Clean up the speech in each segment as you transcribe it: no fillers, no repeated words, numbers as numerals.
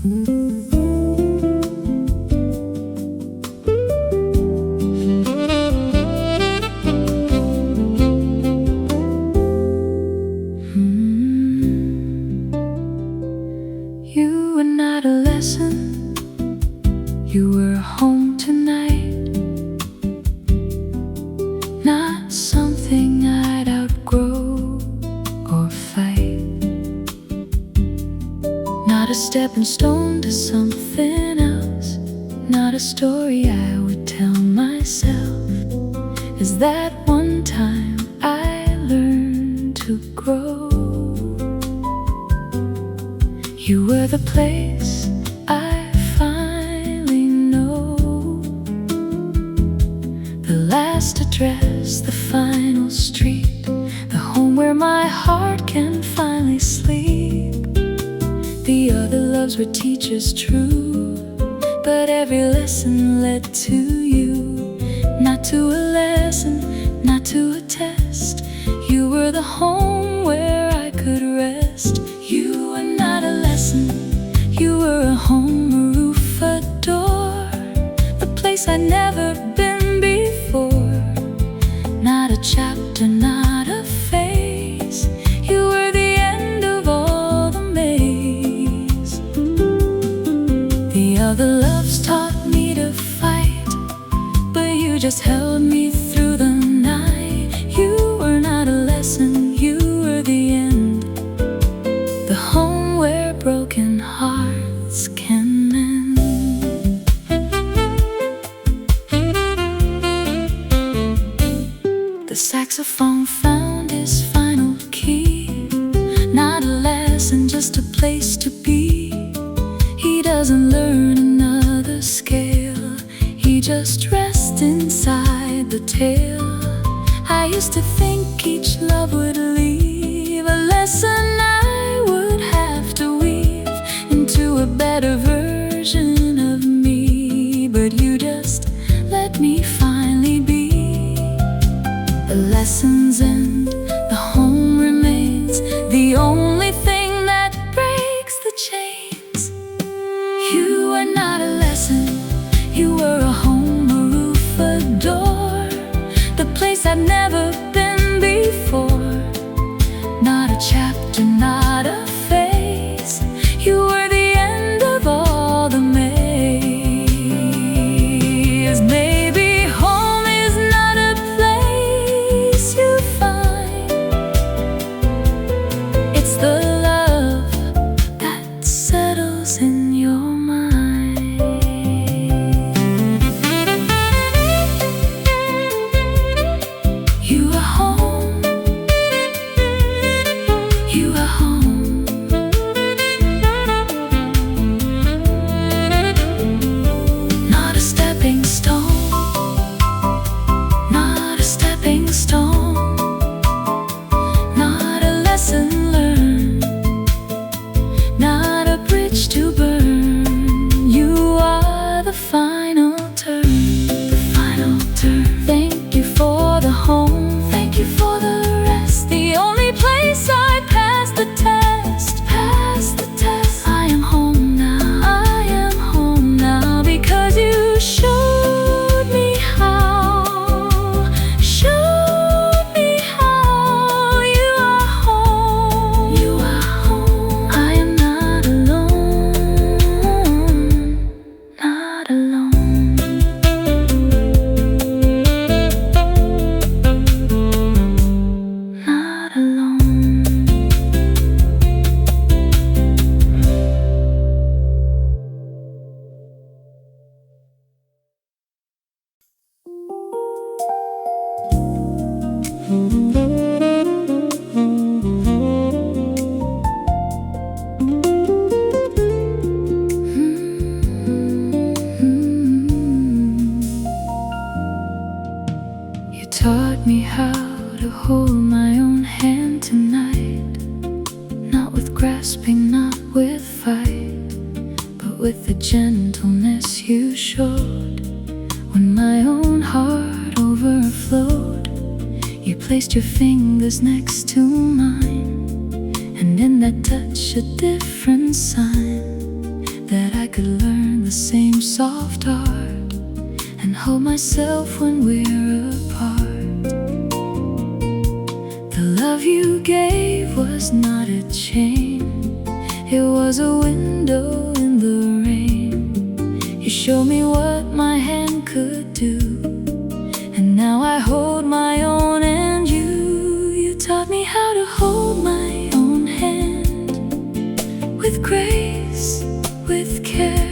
You were not a lesson, you were home tonight. Not something I'd outgrow or fight. Not a stepping stone to something else. Not a story I would tell myself. Is that one time I learned to grow. You were the place I finally know. The last address, the final street, the home where my heart can finally sleep. The other loves were teachers true, but every lesson led to you. Not to a lesson, not to a test. You were the home where I could rest. You were not a lesson, you were a home, a roof, a door, a place I'd never been before. Not a chapter, not a phase. You were the end of all the maze. The other loves taught me to fight, but you just held me through the night. You were not a lesson, you were the end. The home where broken hearts can mend. The saxophone found his final key. Not a lesson, just a place to be. He doesn't learn another scale, he just rests inside the tale. I used to think each love would leave a lesson I would have to weave into a better version of me. But you just let me finally be. The lessons end, the home remains, the only thing that breaks the chains. You were not a lesson, you were a home, a roof, a door, the place I'd never been before. Not a chapter, not a phase. You were the end of all the maze. Maybe home is not a place you find. It's the love that settles in your mind. You are home, you are home. Not a stepping stone, not a stepping stone. Not a lesson learned, not a bridge to burn. You are the final turn, the final turn. Thank you for the home, thank you for the rest. The only place I passed the test, passed the test. I am home now, I am home now, because you showed me how, showed me how. You are home, you are home. I am not alone, not alone. Not alone. You taught me how to hold my own hand tonight. Not with grasping, not with fight, but with the gentleness you showed. When my own heart overflowed, you placed your fingers next to mine, and in that touch a different sign the same soft heart and hold myself when we're apart. The love you gave was not a chain, it was a window in the rain. You showed me what my hand could do, and now I hold my own. And you taught me how to hold my own hand, with grace, with care.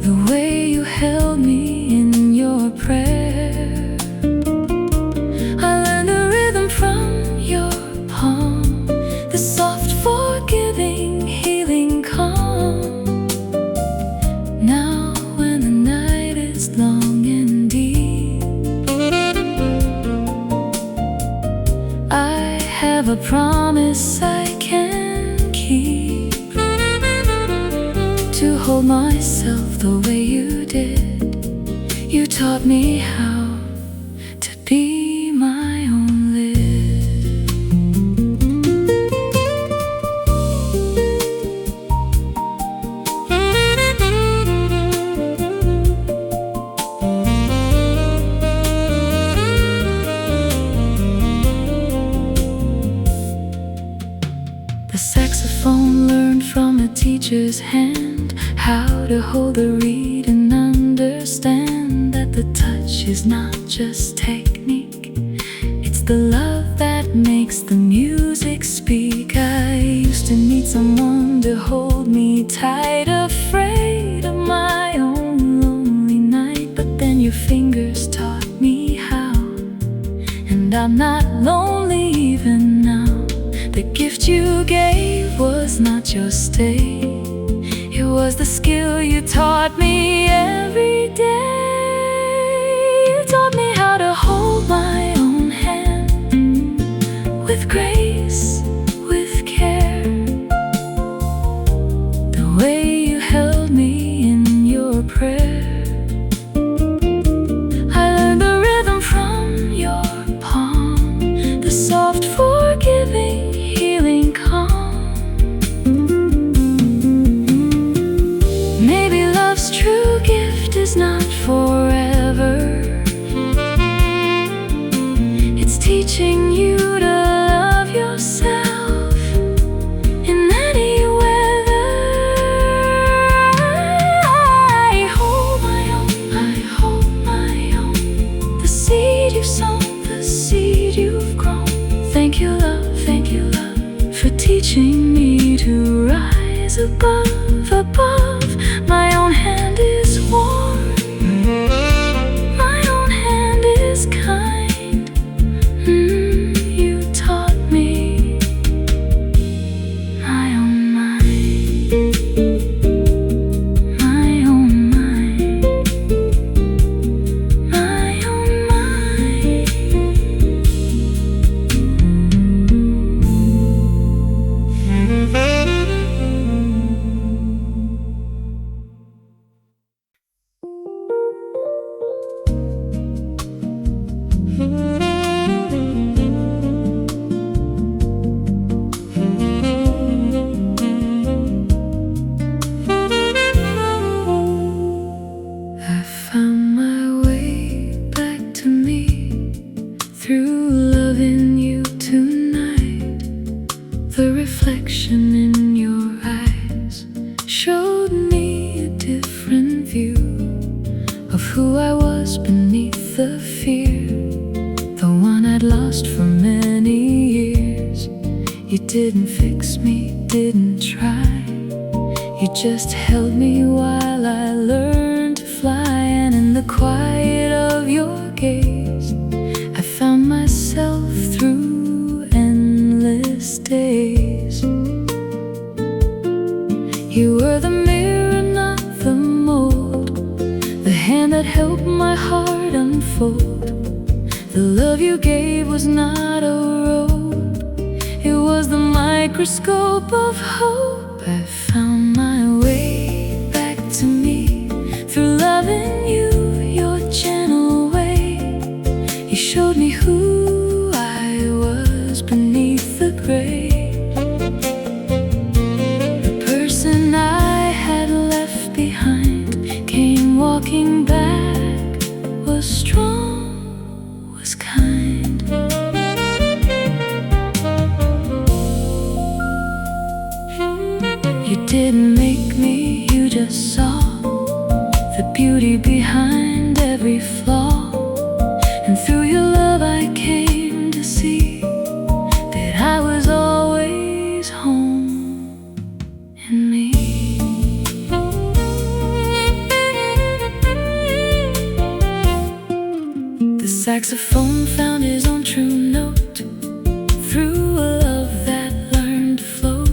The way you held me in your prayer, I learned the rhythm from your palm, the soft, forgiving, healing calm. Now when the night is long and deep, I have a promise I can keep, to hold myself the way you did. You taught me how to be my own lid. The saxophone learned from a teacher's hand, how to hold the reed and understand that the touch is not just technique, it's the love that makes the music speak. I used to need someone to hold me tight, afraid of my own lonely night, but then your fingers taught me how, and I'm not lonely even now. The gift you gave was not just stay, it was the skill you taught me every day. You taught me how to hold my own hand, with grace, with care. The way you held me in your prayer, I learned the rhythm from your palm, the soft, forgiving, healing calm. Maybe love's true gift is not forever, it's teaching you to love yourself in any weather. I hold my own, the seed you've sown, the seed you've grown. Thank you, love, for teaching me to rise above, above. My own hand is warm, my own hand is kind. You taught me my own mind, my own mind, my own mind. I found my way back to me through loving you tonight. The reflection in your eyes showed me a different view of who I was beneath the fear, the one I'd lost for many years. You didn't fix me, didn't try, you just held me while I learned to fly. And in the quiet of your gaze, I found myself through endless days. You were the mirror, not the mold, the hand that helped my heart unfold. The love you gave was not a robe, it was the microscope of hope. I found my way back to me through loving you your gentle way. You showed me who I was beneath the gray, the person I had You didn't make me, you just saw the beauty behind every flaw. And through your love I came to see that I was always home in me. The saxophone found his own true note through a love that learned to float.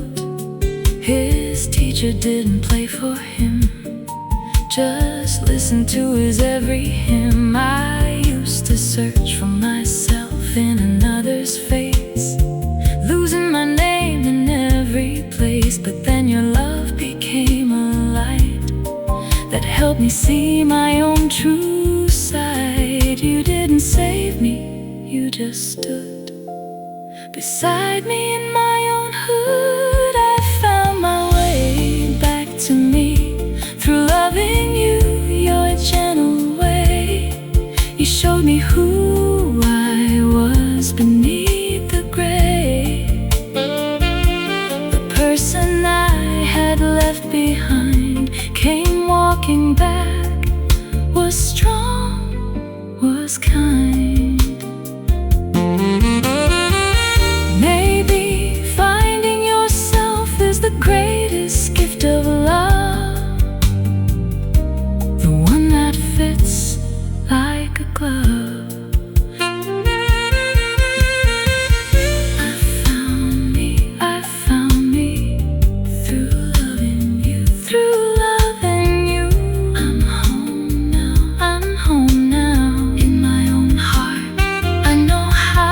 His teacher didn't play for him, just listen to his every hymn. I used to search for myself in another's face, losing my name in every place. But then your love became a light that helped me see my own true side. You didn't save me, you just stood beside me in my own hood. I found my way back to me through loving you, your gentle way. You showed me who I was beneath the gray. The person I had left behind came walking back, was strong, was kind. Maybe finding yourself is the greatest gift of love, the one that fits like a glove. I found me through loving you, through loving you. I'm home now in my own heart. I know how.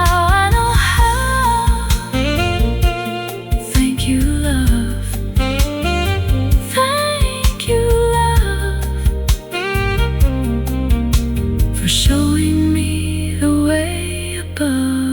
Thank you, love. Thank you, love, for showing me the way above.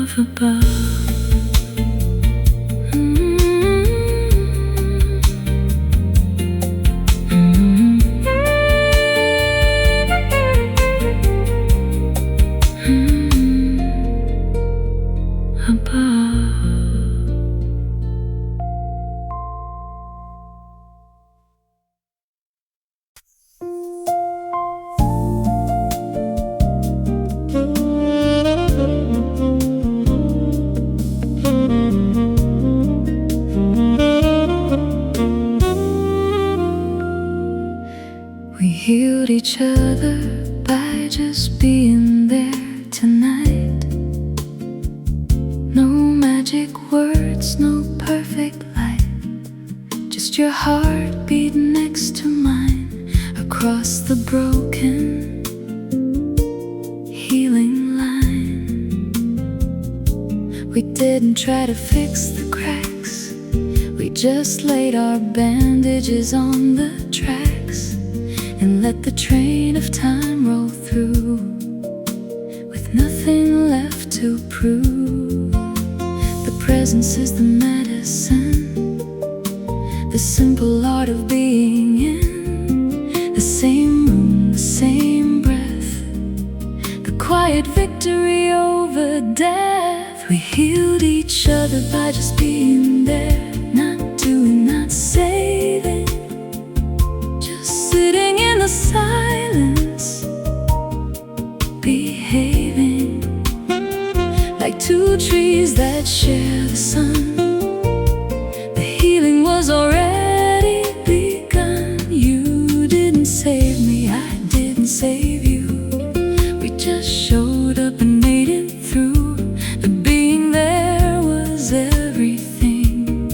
We healed each other by just being there tonight. No magic words, no perfect light, just your heartbeat next to mine across the broken healing line. We didn't try to fix the cracks, we just laid our bandages on the tracks and let the train of time roll through with nothing left to prove. The presence is the medicine, the simple art of being in the same room, the same breath, the quiet victory over death. We healed each other by just being there, not doing, not saving, just sitting in the silence, behaving like two trees that share the sun. The healing was already begun. You didn't save me, I didn't save you. We just showed up and made it through. The being there was everything,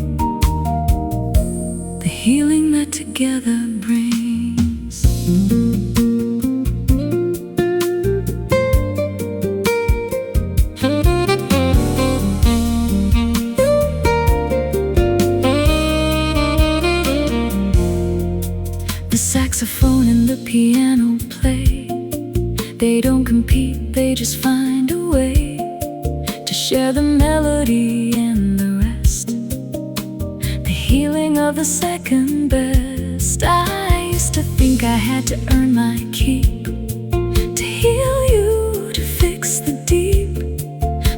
the healing that together brings. The saxophone and the piano play, they don't compete, they just find a way to share the melody and the rest, the healing of the second best. I used to think I had to earn my keep, to heal you, to fix the deep.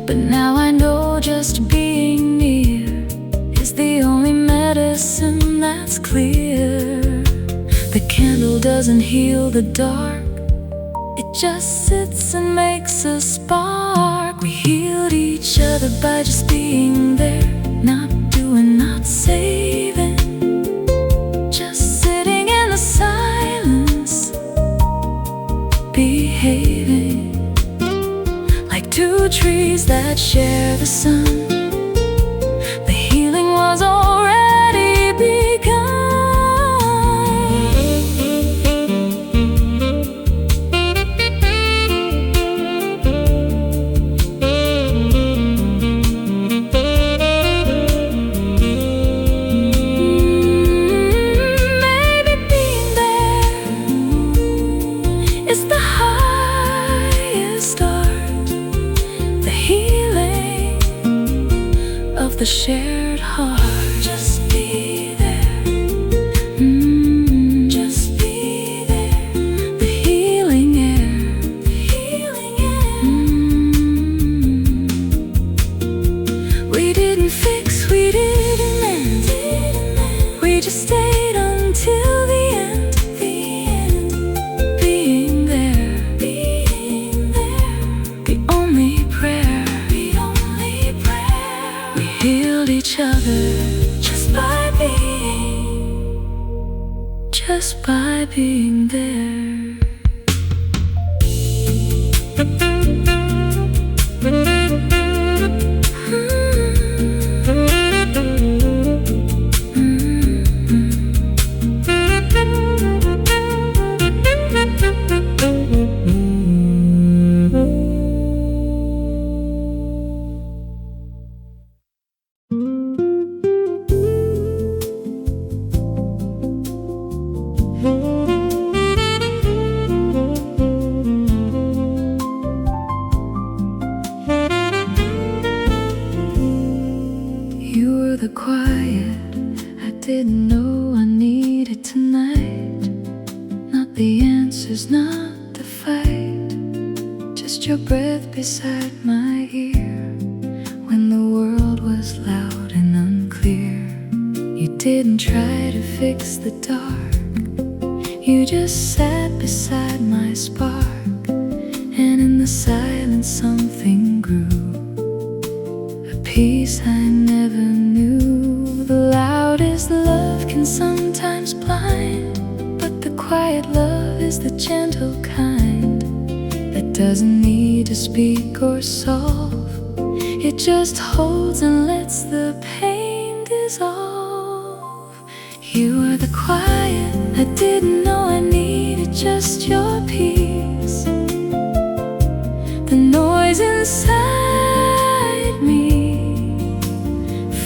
But now I know just being near is the only medicine that's it's clear. The candle doesn't heal the dark, it just sits and makes a spark. We healed each other by just being there, not doing, not saving, just sitting in the silence, behaving like two trees that share the sun. The healing was already begun. Maybe being there is the highest art, the healing of the shared heart. Just be there, just be there. The healing air, the healing air. We didn't fix, we didn't mend, we just stayed until the end, being there, the only prayer, we healed each other just by being there. You were the quiet I didn't know I needed tonight. Not the answers, not the fight, just your breath beside my ear. When the world was loud and unclear, you didn't try to fix the dark, you just sat beside my spark. And in the silence something grew, a peace I never knew. The loudest love can sometimes blind, but the quiet love is the gentle kind that doesn't need to speak or solve. It just holds and lets the pain dissolve. You were the quiet I didn't know I needed, just your peace. The noise inside me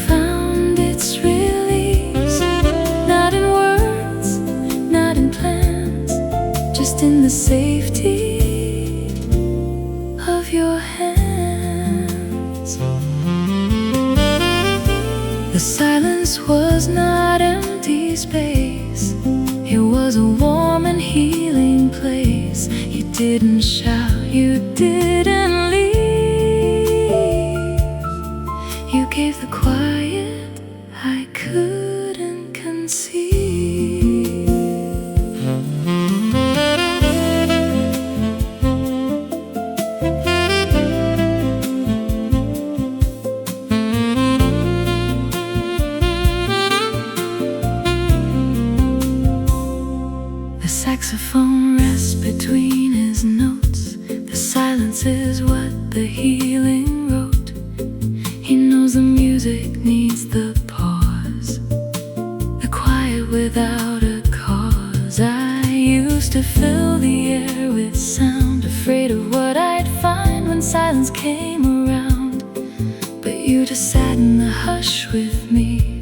found its release, not in words, not in plans, just in the safety of your hands. The silence was not empty space, it was a warm and healing place. You didn't shout, you didn't leave, you gave the quiet I couldn't conceive. The saxophone rests between his notes, the silence is what the healing wrote. He knows the music needs the pause, the quiet without a cause. I used to fill the air with sound, afraid of what I'd find when silence came around. But you just sat in the hush with me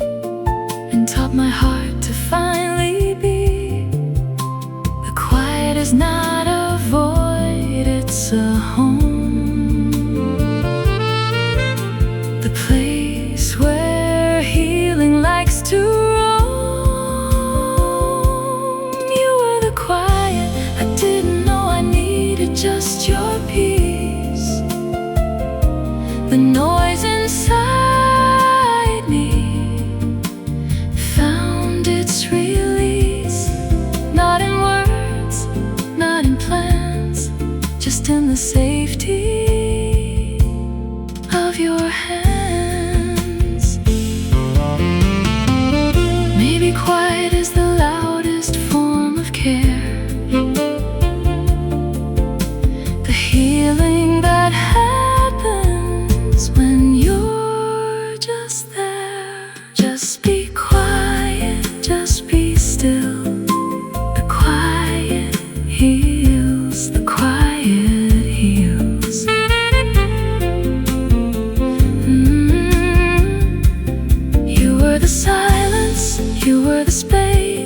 and taught my heart to finally be. The quiet is not a void, it's a home, the place where healing likes to roam. You were the quiet I didn't know I needed, just your peace. The noise inside me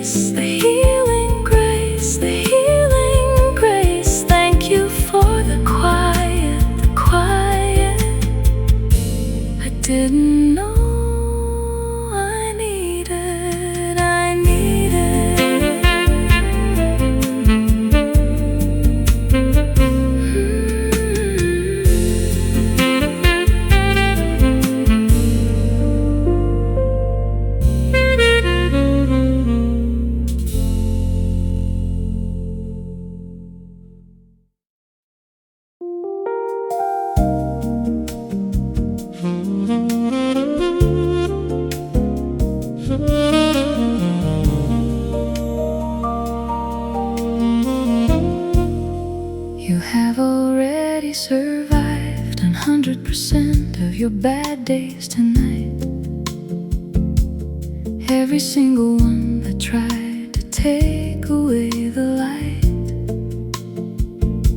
grace, the healing grace, the healing grace. Thank you for the quiet, the quiet. I didn't know I needed, I needed. You have already survived 100% of your bad days tonight. Every single one that tried to take away the light.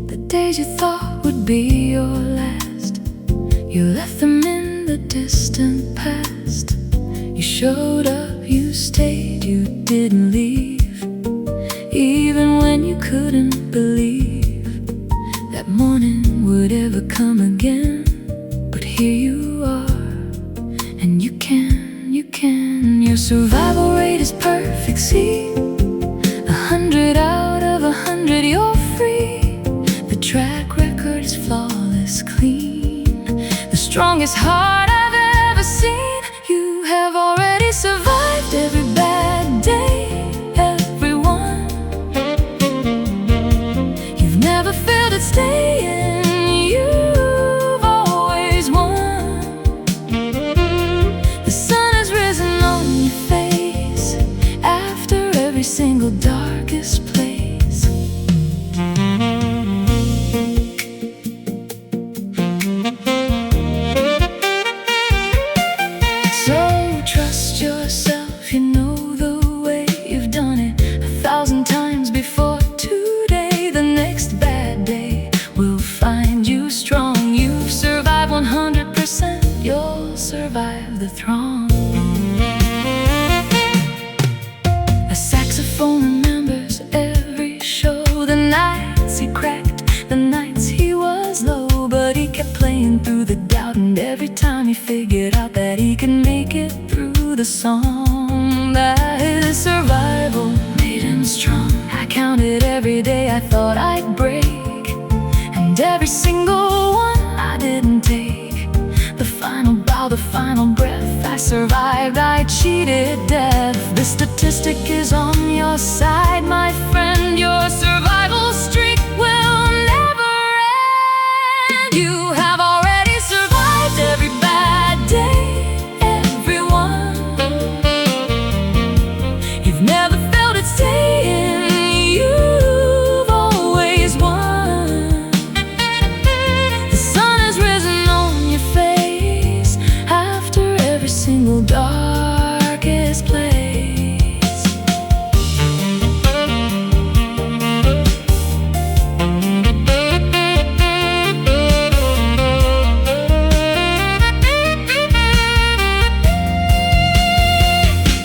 The days you thought would be your last, you left them in the distant past. You showed up, you stayed, you didn't leave, even when you couldn't believe that morning would ever come again. But here you are, and you can. Your survival rate is perfect, see, 100 out of 100, you're free. The track record is flawless, clean, the strongest heart I've ever seen. You have already survived every bad day, everyone. You've never failed at staying, you've always won. The sun has risen on your face after every single darkest place. So trust yourself, you know the way. You've done it 1,000 times before. Today, the next bad day will find you strong. You've survived 100%, you'll survive the throng. A saxophone remembers every show, the nights he cracked, the nights he was low. But he kept playing through the doubt, and every time he figured out that he could make it through the song. That his survival made him strong. I counted every day I thought I'd break, and every single one I didn't take. The final bow, the final breath, I survived, I cheated death. The statistic is on your side, my friend. Your survival streak will never end. You have already survived every bad day, everyone. You've never failed at staying, you've always won. The sun has risen on your face after every single darkest place.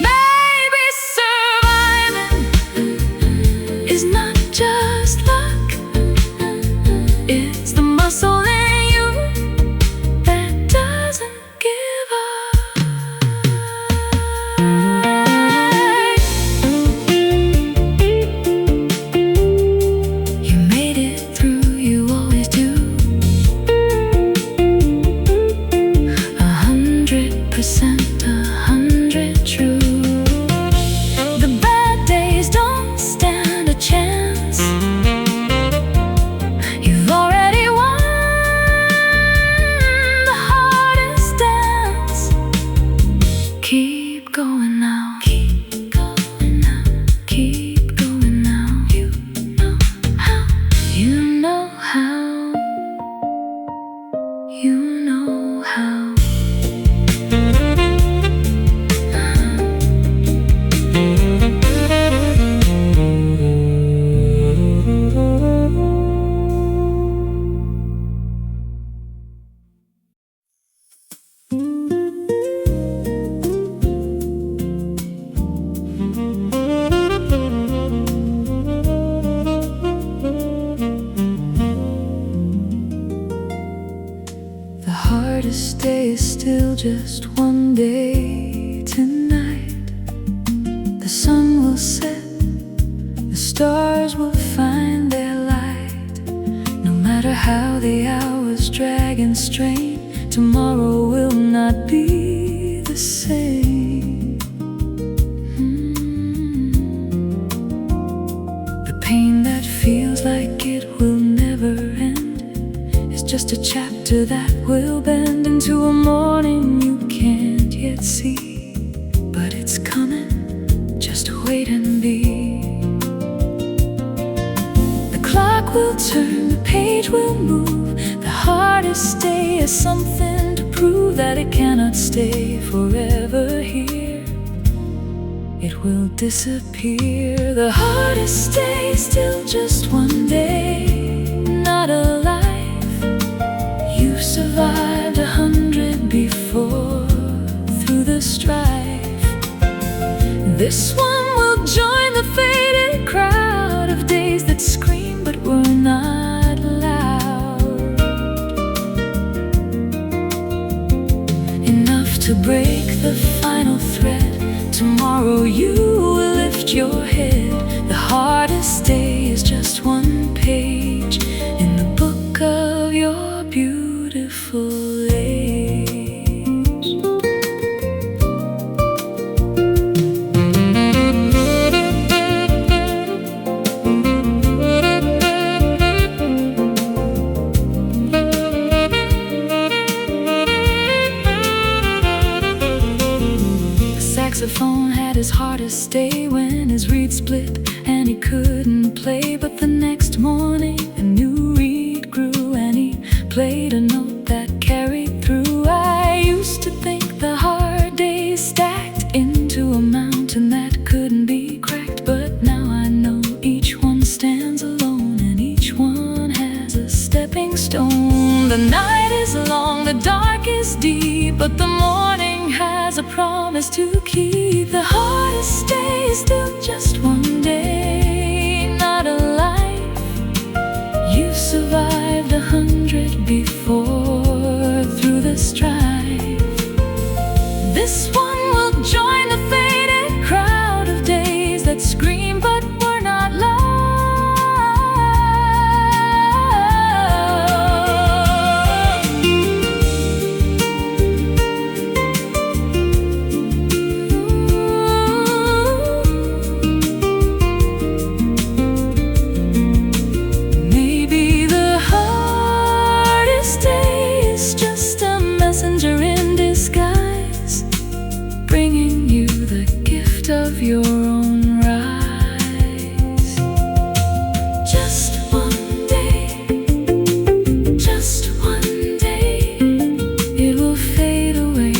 Maybe survival just one day. Tonight the sun will set, the stars will find their light. No matter how the hours drag and strain, tomorrow will not be the same. The pain that feels like it will never end is just a chapter that will bend into a morning you can't yet see. But it's coming, just wait and be. The clock will turn, the page will move. The hardest day is something to prove that it cannot stay forever here. It will disappear. The hardest day is still just one day, not a life. You survived 100 before through the strife. This one will join the faded crowd of days that scream but were not loud. Enough to break the final thread. Tomorrow you will lift your head. The hardest day is just one page in the book of your beautiful age. The saxophone had his hardest day when his reed split and he couldn't play. But the next morning a new reed grew and he played a note that carried through. I used to think the hard days stacked into a mountain that couldn't be cracked, but now I know each one stands alone and each one has a stepping stone. The night is long, the dark is deep, but the morning has a promise to keep. The hardest day is still just one day, not a life. You survived 100 before through the strife. This one will join the faded crowd of days that scream but were not loud. Maybe the hardest day is just a messenger in disguise, bringing you the gift of your own rise. Just one day, just one day, it will fade away,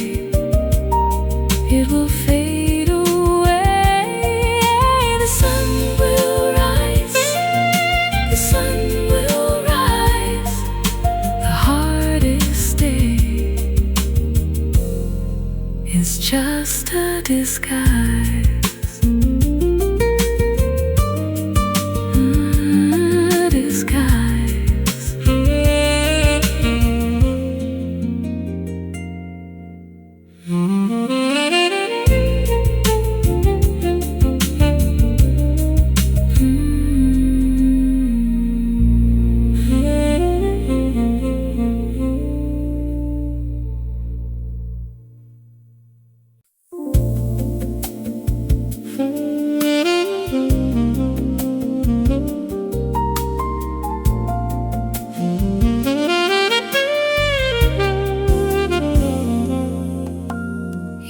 it will fade away. The sun will rise, the sun will rise. The hardest day is just a disguise. A disguise.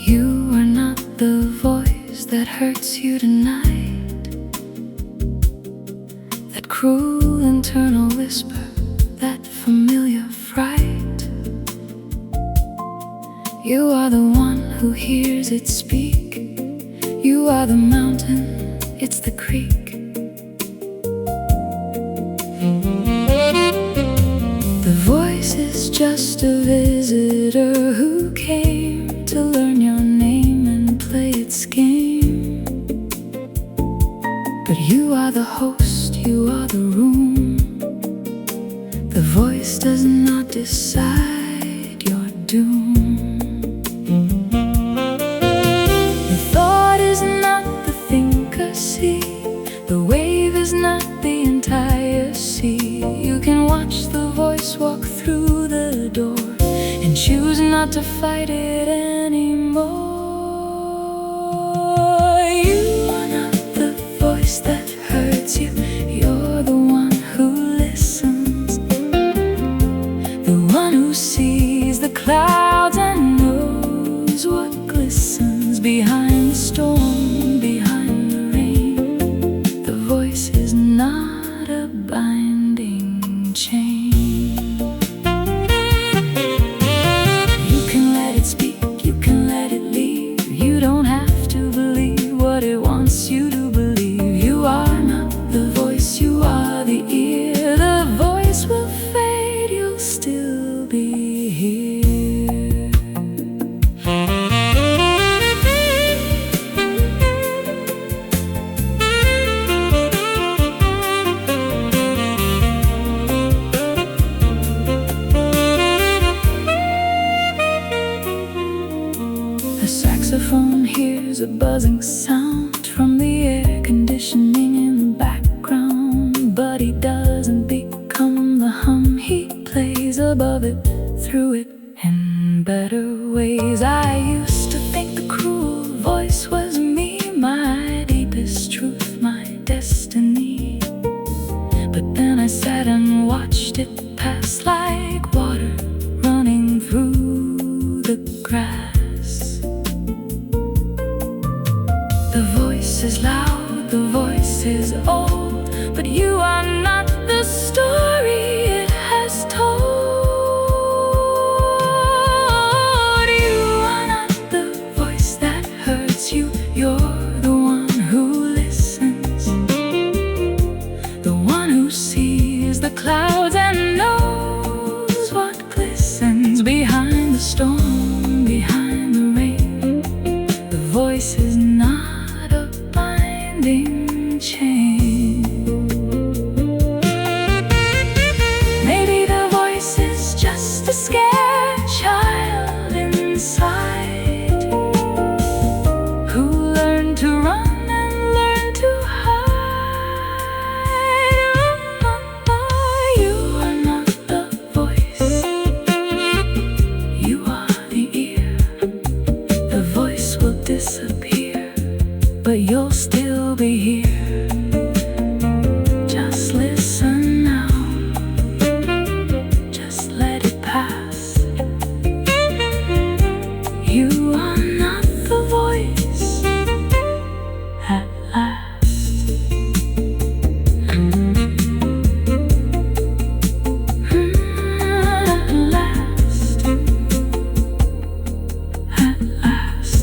You are not the voice that hurts you tonight, that cruel internal whisper, that familiar fright. You are the one who hears it speak. You are the mountain, it's the creek. The voice is just a visitor who came to learn your name and play its game. But you are the host, you are the room. The voice does not decide your doom. not to fight it anymore. You are not the voice that hurts you. You're the one who listens, the one who sees the clouds and knows what glistens behind the storm, behind the rain. The voice is not a binding chain. You can let it speak, you can let it leave. You don't have to believe what it wants you to believe. You are not the voice, you are the ear. The voice will fade, you'll still be here. The saxophone hears a buzzing sound from the air conditioning in the background, but he doesn't become the hum. He plays above it, through it, in better ways. I used to think the cruel voice was me, my deepest truth, my destiny. But then I sat and watched it pass like water running through the grass. The voice is loud, the voice is old, but you are not the story it has told. You are not the voice that hurts you. You're the one who listens, the one who sees the clouds and knows what glistens behind the storm, behind the rain. The voice is not a binding chain. Maybe the voice is just a scared child inside, who learned to run and learned to hide. You are not the voice, you are the ear. The voice will disappear, but you'll still be here. Just listen now, just let it pass. You are not the voice at last. At last, at last.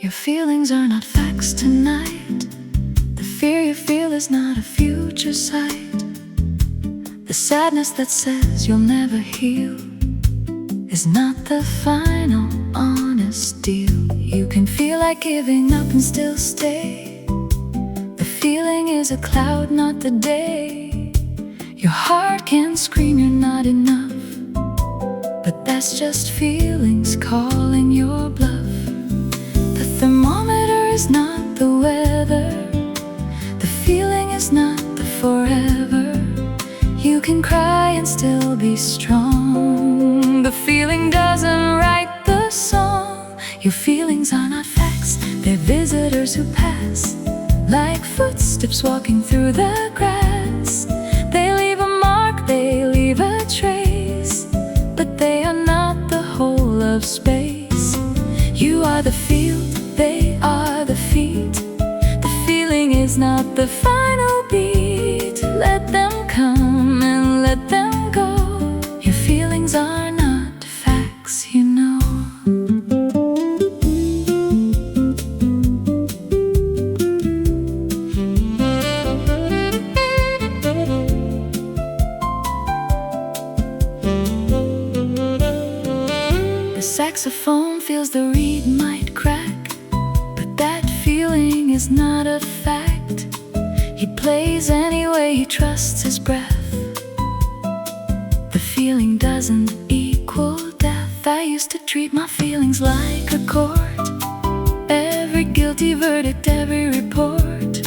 Your feelings are not facts tonight. The fear you feel is not a future sight. The sadness that says you'll never heal is not the final honest deal. You can feel like giving up and still stay. The feeling is a cloud, not the day. Your heart can scream you're not enough, but that's just feelings calling your bluff. The thermometer is not the weather, the feeling is not the forever. You can cry and still be strong. The feeling doesn't write the song. Your feelings are not facts, they're visitors who pass, like footsteps walking through the grass. They leave a mark, they leave a trace, but they are not the whole of space. You are the field, they are the feet. The feeling is not the final beat. Let them come and let them go. Your feelings are not facts, you know. The saxophone feels the reed might crack, but that feeling is not a fact. He plays anyway, he trusts his breath. The feeling doesn't equal death. I used to treat my feelings like a court, every guilty verdict, every report.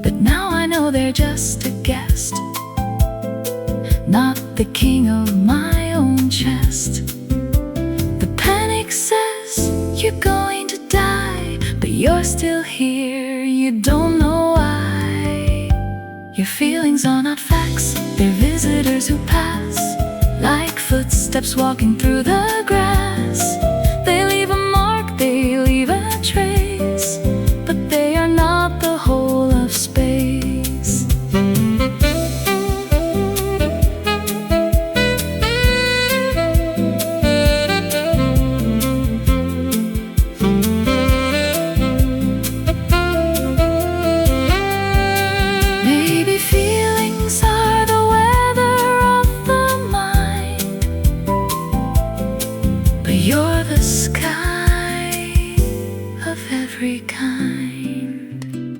But now I know they're just a guest, not the king of my own chest. The panic says you're going to die, but you're still here, you don't know why. Your feelings are not facts, they're visitors who pass, like footsteps walking through the grass. They leave a mark, they leave a trace, but they are not the whole of space. Maybe feelings are the weather of the mind, but you're the sky of every kind.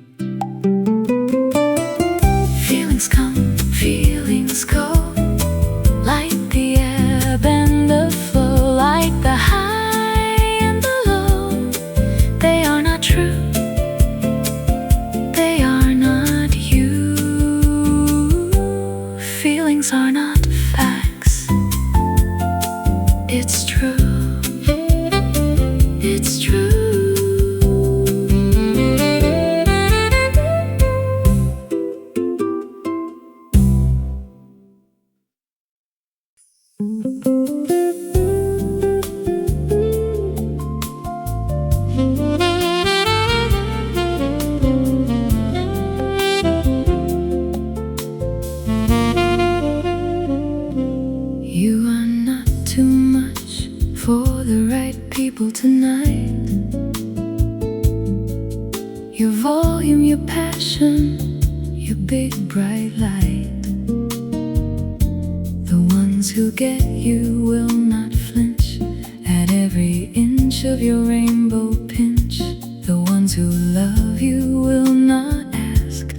Feelings come, feelings go, like the ebb and the flow, like the high and the low. They are not true, they are not you. Feelings are not facts, it's true, it's true. You are not too much for the right people tonight. Your volume, your passion, your big bright light. The ones who get you will not flinch at every inch of your rainbow pinch. The ones who love you will not ask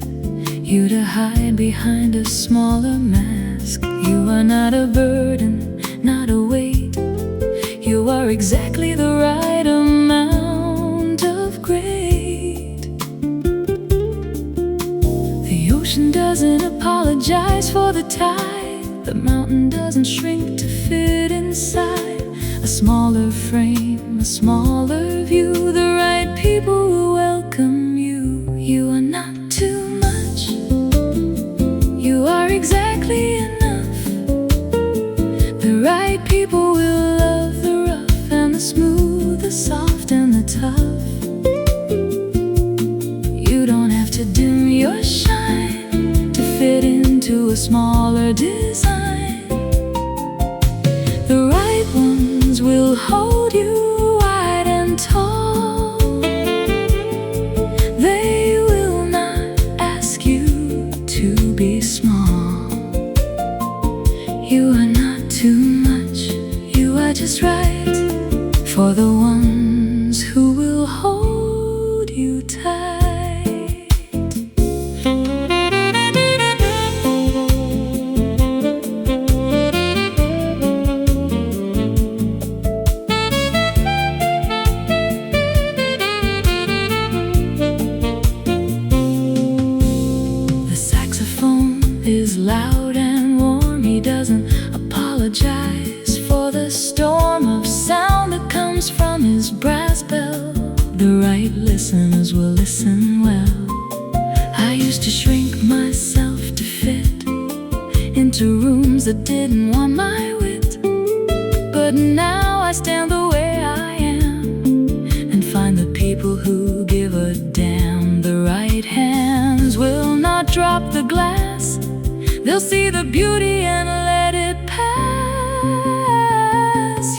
you to hide behind a smaller mask. You are not a burden, not a weight. You are exactly the right amount of great. The ocean doesn't apologize for the tide. The mountain doesn't shrink to fit inside a smaller frame, a smaller view. The right people will welcome you. You are not too much, you are exactly enough. The right people will love the rough and the smooth, the soft and the tough. You don't have to dim your shine to fit into a smaller design. The right ones will hold you wide and tall. They will not ask you to be small. You are not too much, you are just right for the ones who will hold you tight. The saxophone is loud and warm. He doesn't apologize for the storm of sound that comes from his brass bell. The right listeners will listen well. I used to shrink myself to fit into rooms that didn't want my wit, but now I stand the way I am and find the people who give a damn. The right hands will not drop the glass. They'll see the beauty and let it pass.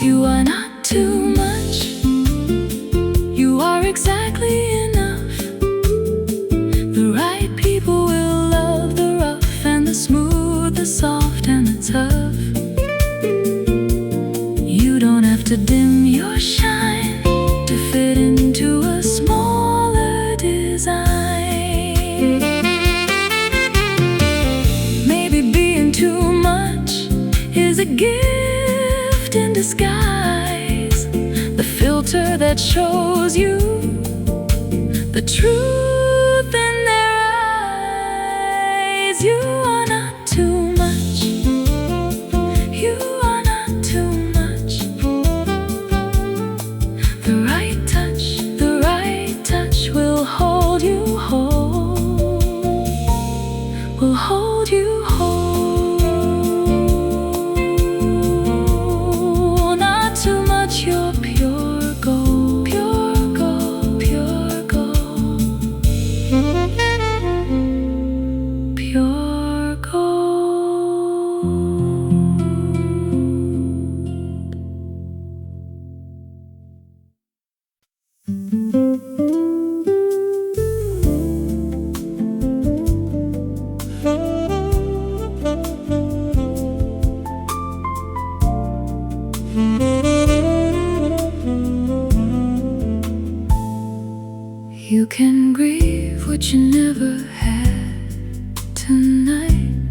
You are not too much, you are exactly enough. The right people will love the rough and the smooth, the soft and the tough. You don't to dim your shine, to fit into a smaller dish. is a gift in disguise, the filter that shows you the truth in their eyes. You are not too much. You are not too much. The right touch will hold you whole, will hold you whole. Not too much, you're pure gold, pure gold, pure gold, pure gold. You can grieve what you never had tonight,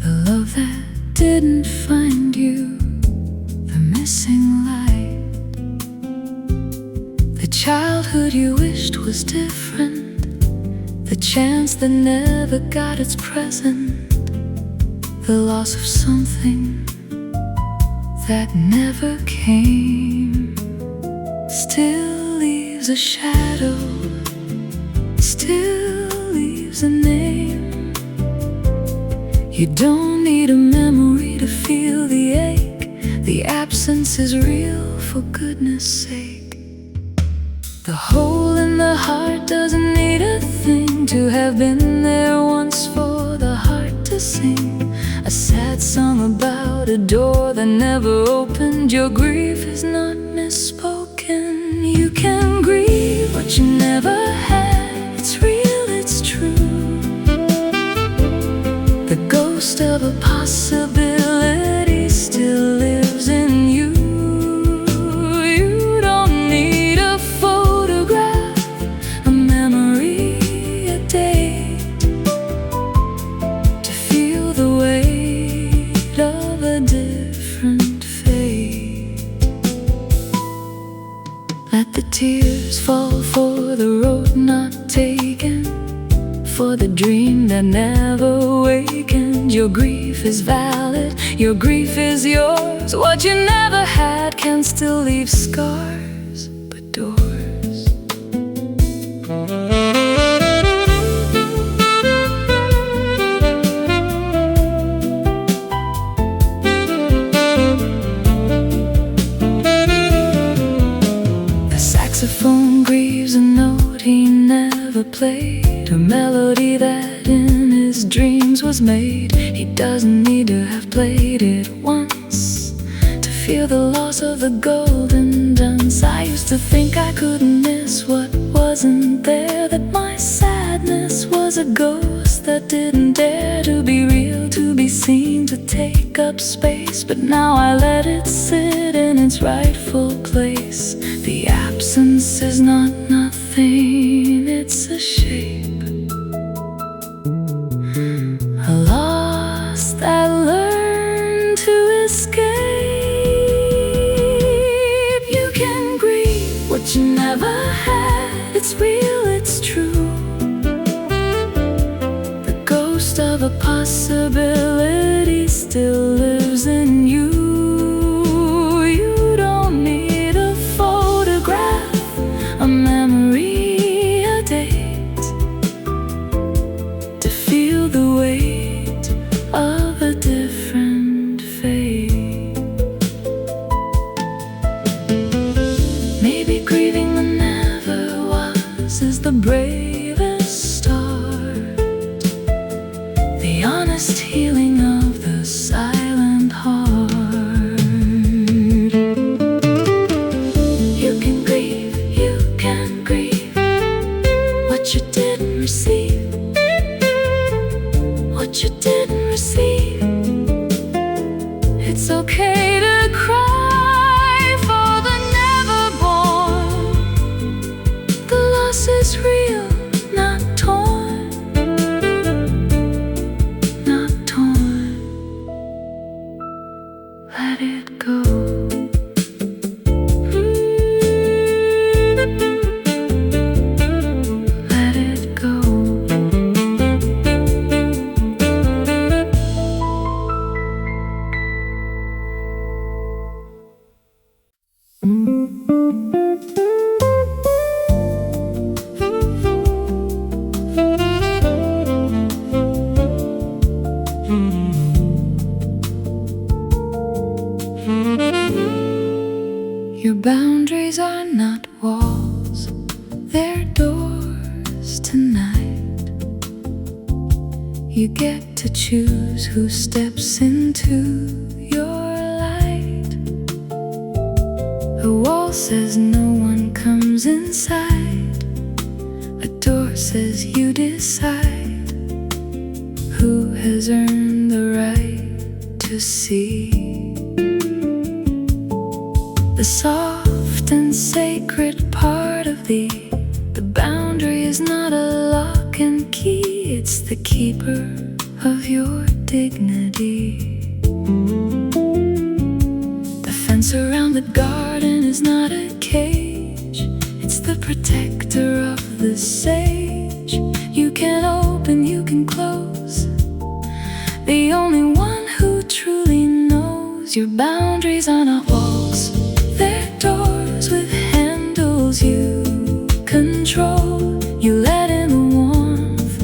the love that didn't find you, the missing light, the childhood you wished was different, the chance that never got its present, the loss of something that never came. Still leaves a shadow, still leaves a name. You don't need a memory to feel the ache. The absence is real, for goodness sake. The hole in the heart doesn't need a thing to have been there once for the heart to sing. A sad song about a door that never opened. Your grief is not misspoken. You can grieve what you never had. It's real, it's true. The ghost of a possibility still lives in you. You don't need a photograph, a memory, a date to feel the weight of a different fate. Let the tears fall for the road not taken, for the dream that never awakened. Your grief is valid, your grief is yours. What you never had can still leave scars, but doors. The saxophone grieves a note he never played, a melody that in his dreams was made. He doesn't need to have played it once to feel the loss of the golden dance. I used to think I couldn't miss what wasn't there, that my sadness was a ghost that didn't dare to be real, to be seen, to take up space. But now I let it sit in its rightful place. The absence is not nothing, it's a shape, a loss that learned to escape. You can grieve what you never had. It's real, it's true. The ghost of a possibility still lives in you. You don't need a photograph, a memory, a date to feel the weight of a different fate. Maybe grieving the never was is the bravest start, the honest healing of the silence. boundaries are not walls, they're doors tonight. You get to choose who steps into your light. A wall says no one comes inside. A door says you decide who has earned the right to see. The soft and sacred part of thee. The boundary is not a lock and key, it's the keeper of your dignity. The fence around the garden is not a cage, it's the protector of the sage. You can open, you can close, the only one who truly knows. Your boundaries are not walls, they're doors with handles you control. You let in the warmth,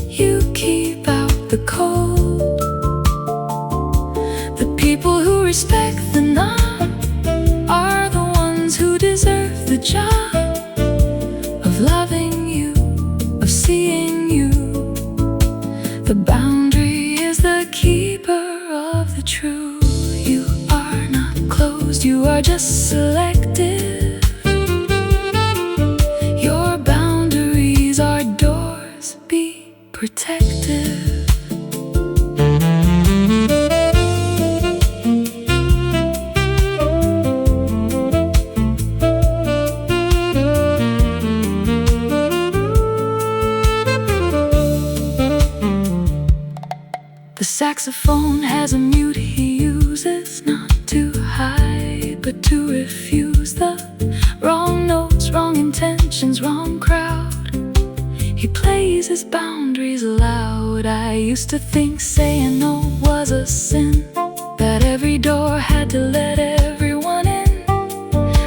you keep out the cold. The people who respect the knob are the ones who deserve the job of loving you, of seeing you. The boundary is the keeper of the true. You are not closed, you are just selective. Your boundaries are doors, be protective. The saxophone has a mute he uses, not to hide, but to refuse the wrong notes, wrong intentions, wrong crowd. He plays his boundaries loud. I used to think saying no was a sin, that every door had to let everyone in.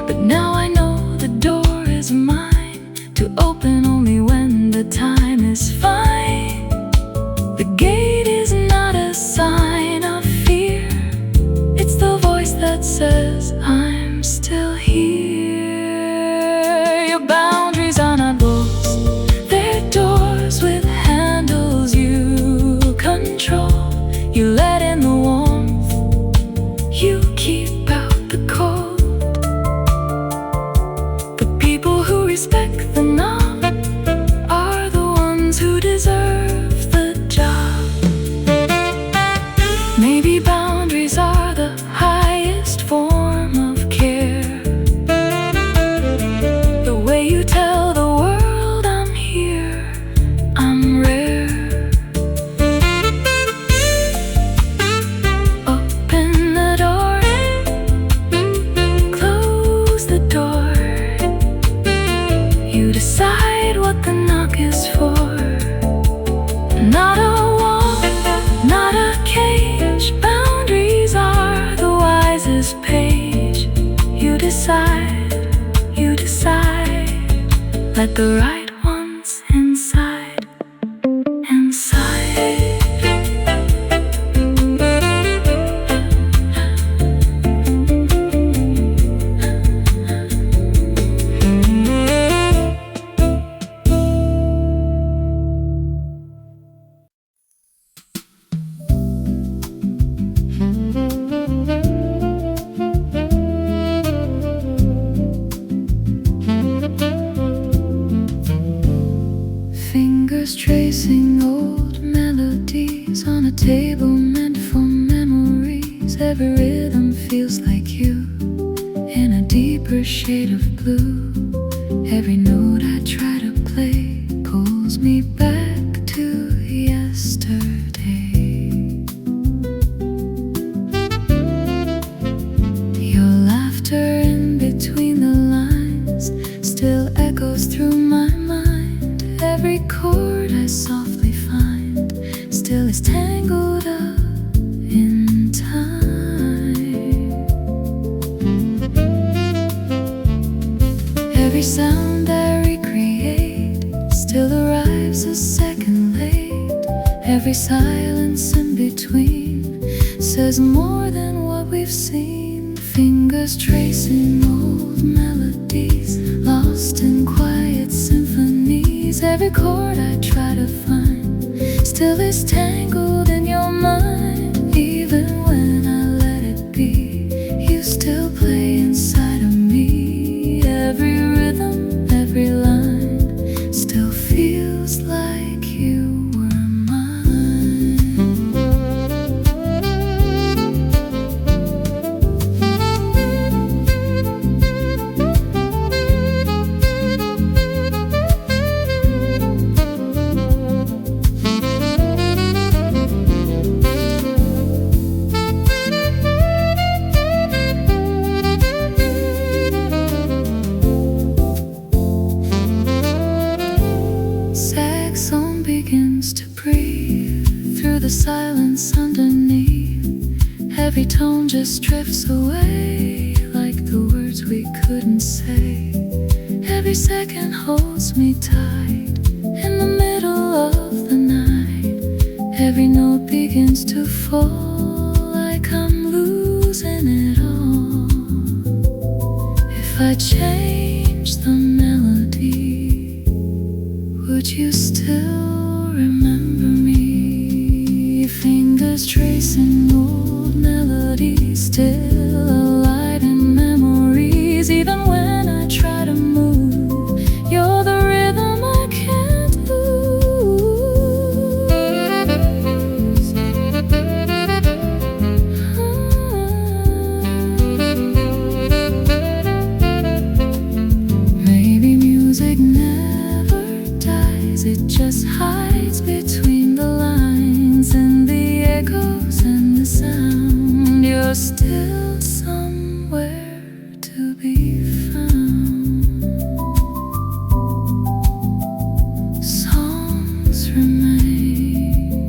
But now I know the door is mine, to open only when the time is fine. The gate is not a sign of fear, it's the voice that says I'm still here. Your boundaries are not walls, they're doors with handles you control. You let in the warmth, you keep out the cold. The people who respect the knob are the ones who deserve the job. Maybe boundaries are the highest form of care, the way you tell the world I'm here, I'm rare. Open the door, close the door. You decide what the knock is for. Not a wall, not a cage. Boundaries are the wisest page. You decide, you decide. Let the right ones inside, inside. Fingers tracing old melodies on a table meant for memories. Every rhythm feels like you, in a deeper shade of blue. Every note I try to play pulls me back to yesterday. Your laughter in between the lines still echoes through my mind. Every chord I softly find still is tangled up in time. Every sound I recreate still arrives a second late. Every silence in between says more than what we've seen. Fingers tracing old melodies, lost in quiet symphonies. Every chord I try to find still is tangled in your mind. Even when I let it be, you still play inside of me. Every rhythm, every line still feels like you were mine. Saxophone begins to breathe through the silence underneath. Every tone just drifts away like the words we couldn't say. Every second holds me tight in the middle of the night. Every note begins to fall like I'm losing it all. If I change the melody, would you still remember me? Fingers tracing old melodies, still alive in memories. Even when I try to move, you're the rhythm I can't lose. Maybe music never dies, it just hides between the lines and the echoes and the sound. You're still somewhere to be found. Songs remain,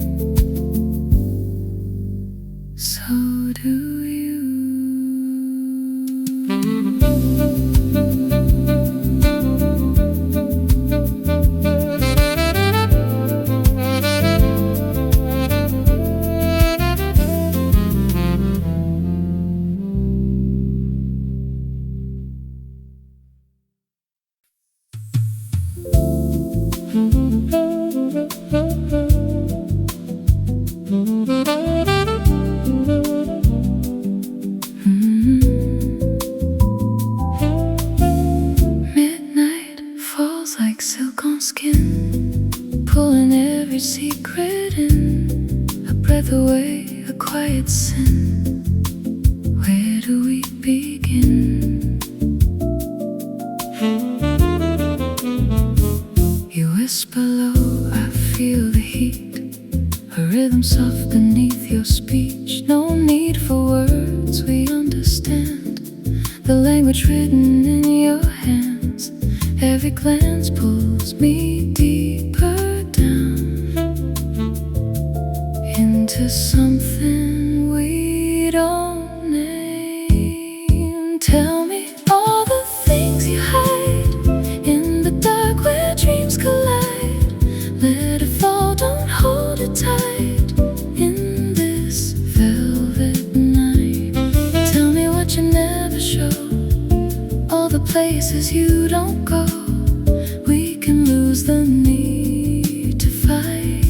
so do you. Midnight falls like silk on skin, pulling every secret in. A breath away, a quiet sin. Where do we begin? You whisper low, I feel the heat. A rhythm soft beneath your speech. No need for words, we understand the language written in your hands. Every glance pulls me deeper down into something we don't name. Tell me all the things you hide in the dark where dreams collide. Let it fall, don't hold it tight in this velvet night. Tell me what you never show, all the places you don't go. We can lose the need to fight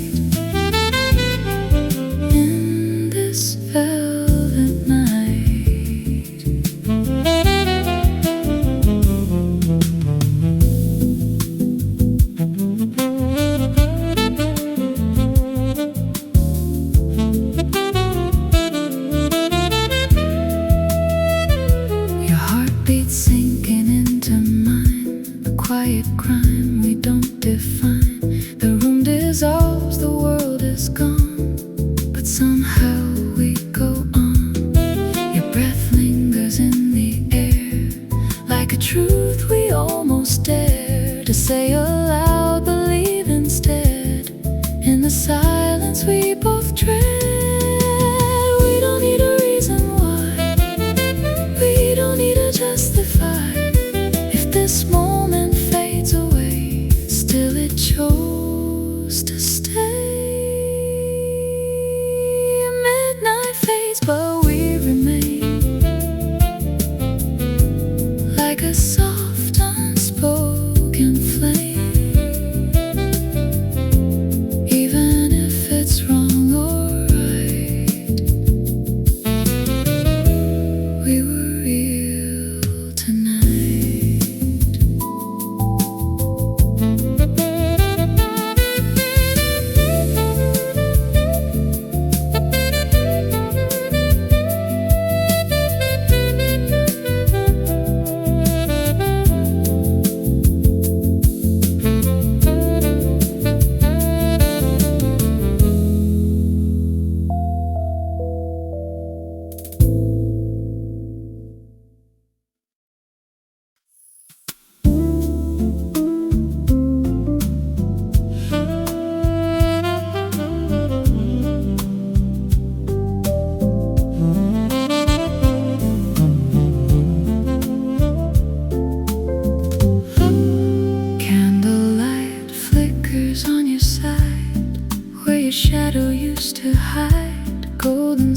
in this velvet night. Your heartbeat sinking into mine, a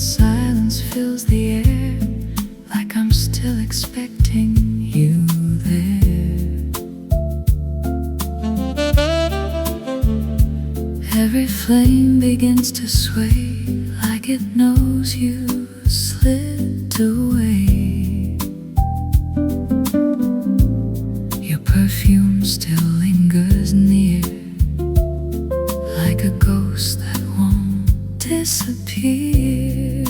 silence fills the air, like I'm still expecting you there. Every flame begins to sway, like it knows you slipped away. Your perfume still lingers near, like a ghost that won't disappear.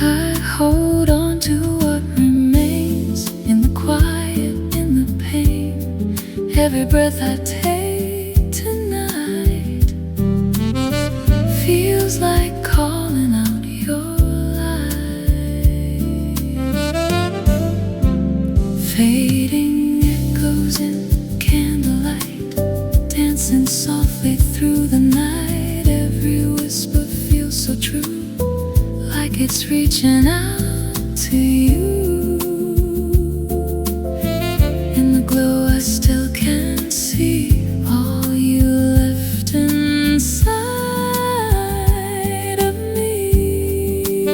I hold on to what remains, in the quiet, in the pain. Every breath I take tonight feels like calling out your light. Fading echoes in candlelight, dancing softly through the night. Every whisper feels so true, like it's reaching out to you. In the glow I still can see all you left inside of me.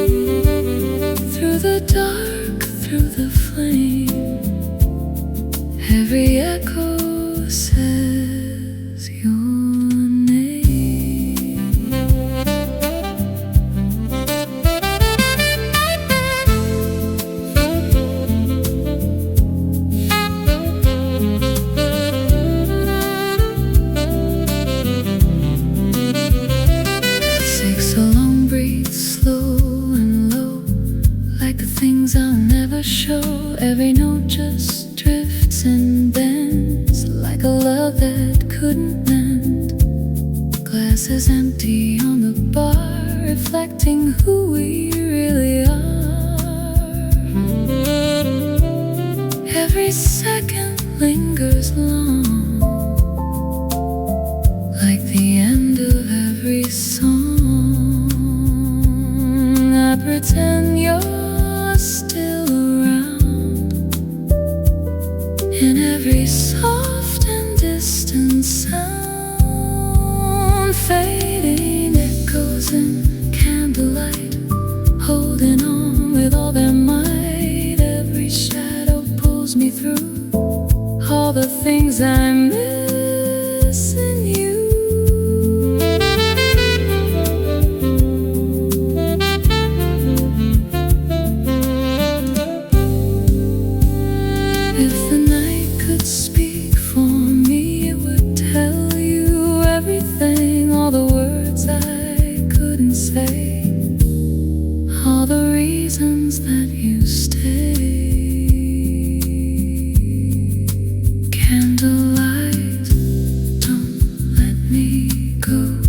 Through the dark, through the flame, every echo says your name. Take so long, breathe slow and low, like the things I'll never show. Every note just drifts and bends, like a love that couldn't mend. Glass is empty on the bar, reflecting who we really are. Every second lingers long, like the end of every song. I pretend you're still around, in every soft and distant sound. Fading echoes in candlelight, holding on with all their might. Every shadow pulls me through all the things I miss in you. If the night could speak for me, it would tell you everything, all the words I couldn't say, all the reasons that you stay. Candlelight, don't let me go.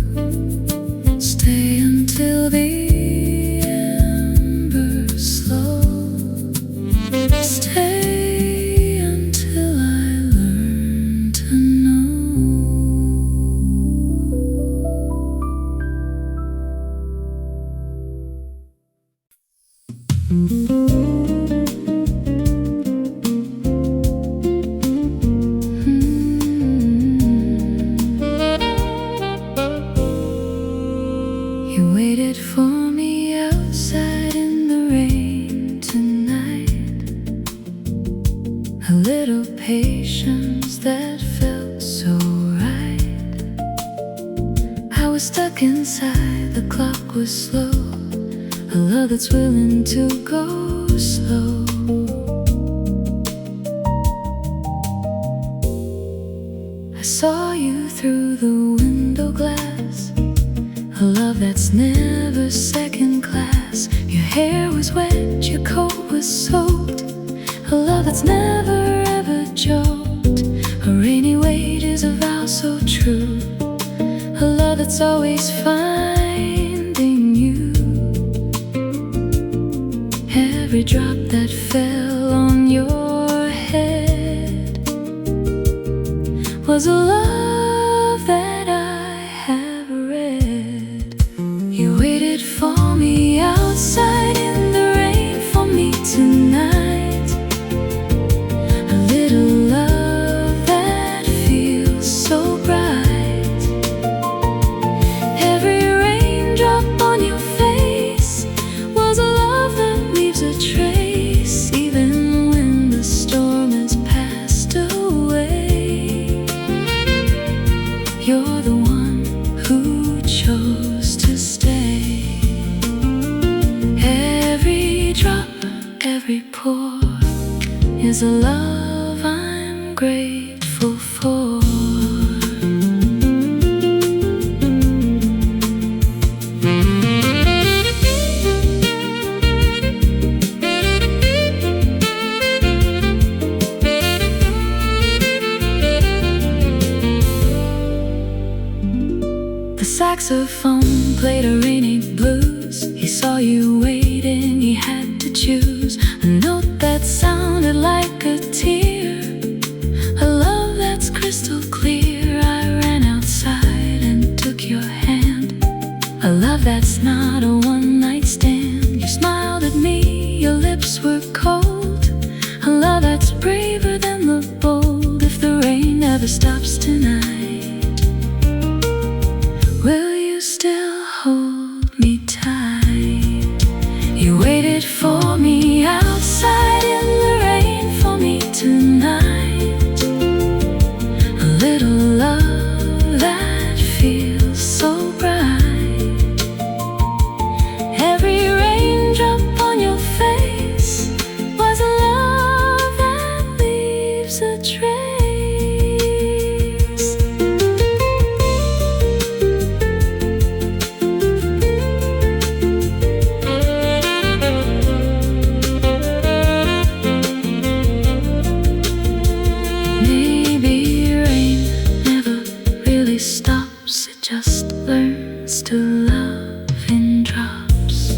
Stay until the embers slow. Stay until I learn to know. You waited for me outside in the rain tonight. A little patience that felt so right. I was stuck inside, the clock was slow. A love that's willing to go slow. I saw you through the window glass, a love that's never second class. Your hair was wet, your coat was soaked, a love that's never ever joked. A rainy wait is a vow so true, a love that's always finding you. Every drop that fell on your head was a love that I have read. You waited for me outside in the rain, for me tonight. A little love that feels so bright. Every raindrop on every pore is a love I'm grateful for. The saxophone played a rainy blues. He saw you waiting, he had to choose a note that sounded like a tear, a love that's crystal clear. I ran outside and took your hand, a love that's not a one-night stand. You smiled at me, your lips were cold, a love that's braver than the bold. If the rain never stops tonight, will you still hold me tight? You waited for me outside in the rain for me tonight. A little love that feels so bright. Every raindrop on your face was a love that leaves a trace. Stops, it just learns to love in drops.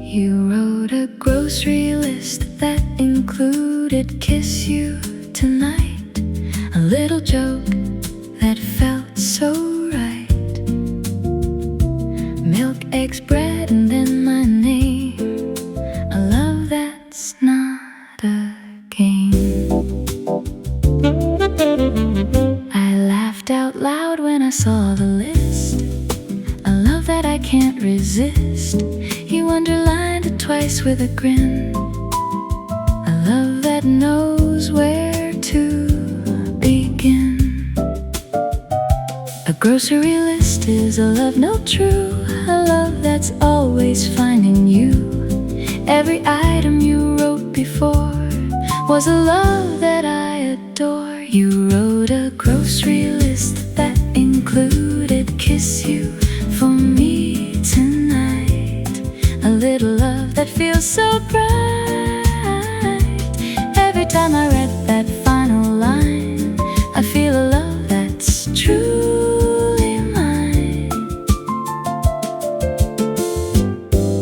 You wrote a grocery list that included kiss you tonight, a little joke that felt so right. Milk, eggs, bread, and then my name, a love that's not a game. I laughed out loud when I saw the list, a love that I can't resist. You underlined it twice with a grin, a love that knows where to begin. A grocery list is a love no true, a love that's always finding you. Every item you wrote before was a love that I adore. You wrote a grocery list that included kiss you for me tonight, a little love that feels so bright. Every time I read that final line, I feel a love that's truly mine.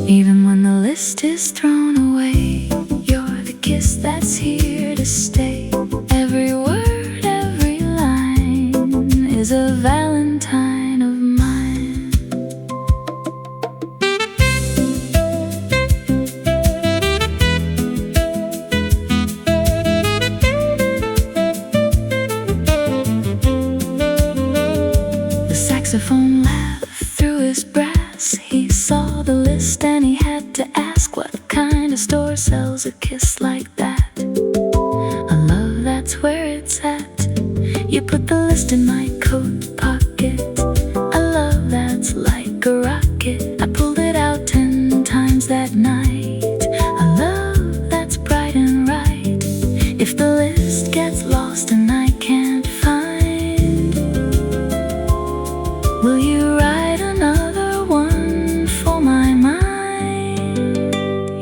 Even when the list is thrown away, you're the kiss that's here to stay. Every word, every line is a valentine of mine. The saxophone laughed through his brass. He saw the list and he had to ask, what kind of store sells a kiss like that? A love, that's where it's at. You put the list in my coat pocket, a love that's like a rocket. I pulled it out 10 times that night, a love that's bright and right. If the list gets lost and I can't find, will you write another one for my mind?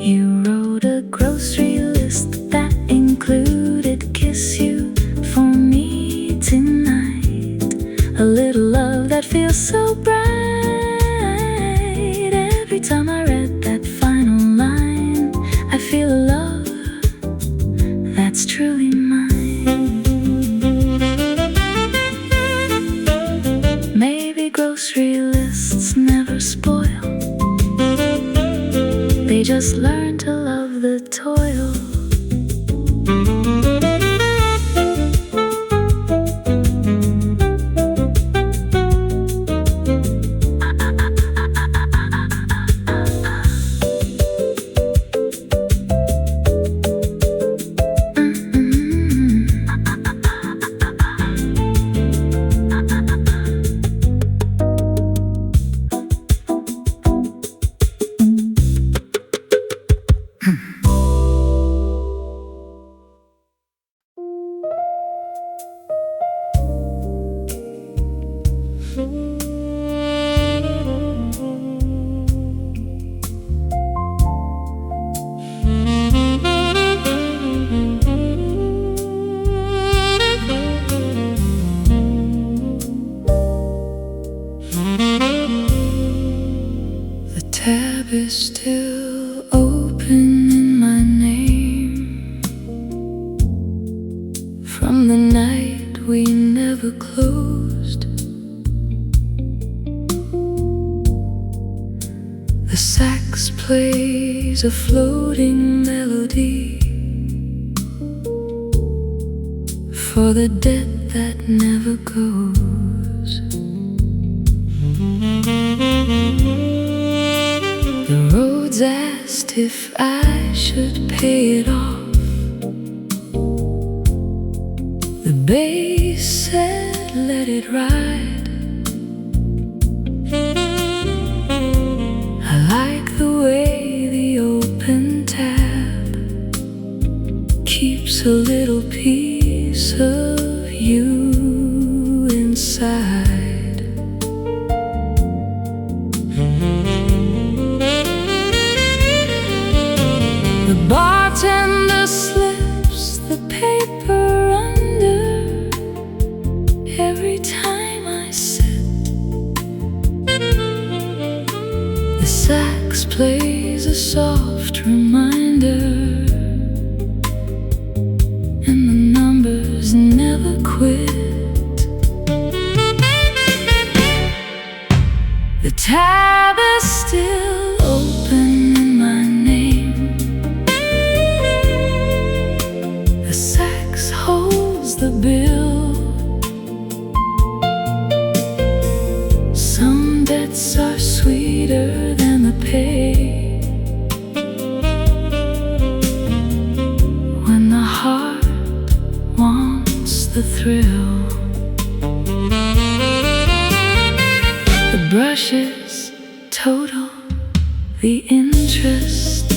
You wrote a grocery list that included kiss you for me tonight, a little love that feels so bright. Every time I read that final line, I feel They just learn to love the toil. Tab is still open in my name from the night we never closed. The sax plays a floating melody for the debt that never goes. The roads asked if I should pay it off. The bass said let it ride. I like the way the open tab keeps a little piece of you inside. The bartender slips the paper under every time I sip. The sax plays a soft reminder, and the numbers never quit. The tab is still open in my name. The sax holds the bill. Some debts are sweeter than the pay. When the heart wants the thrill. The brushes total the interest.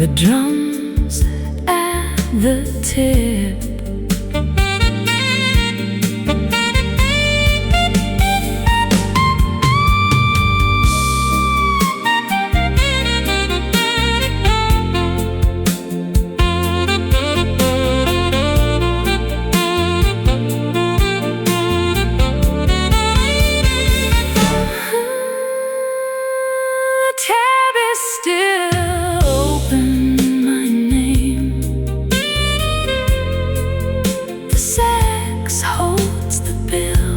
The drums at the tip. The tab is still open in my name. The sax holds the bill.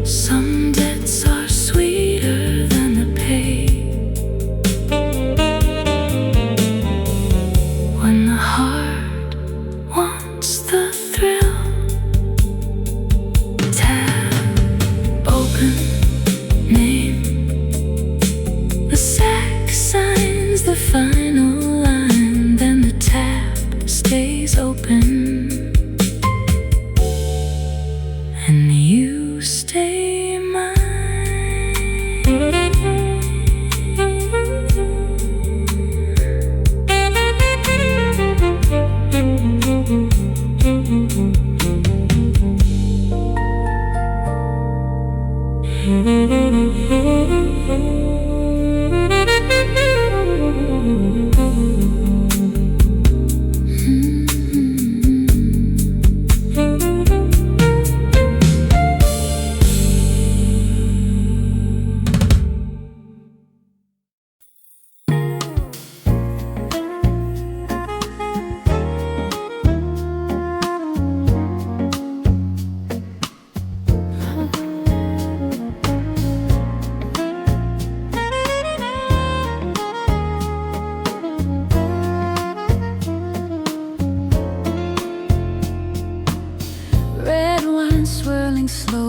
Some debts are sweeter than the pay. When the heart wants the thrill. Tab open, name. The sax signs the final line, then the tab stays open, and you stay mine.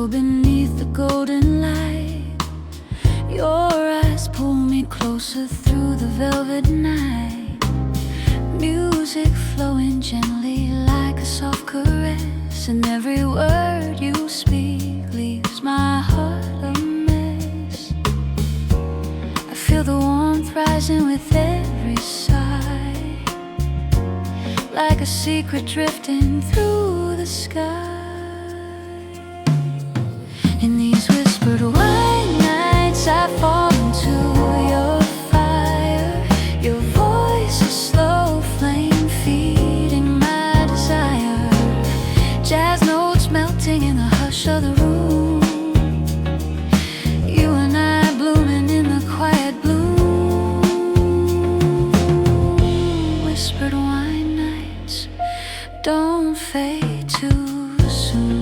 slow beneath the golden light. Your eyes pull me closer through the velvet night. Music flowing gently like a soft caress, and every word you speak leaves my heart a mess. I feel the warmth rising with every sigh, like a secret drifting through the sky. In these whispered white nights I fall into your fire. Your voice a slow flame feeding my desire. Jazz notes melting in the hush of the room. You and I blooming in the quiet bloom. Whispered white nights don't fade too soon.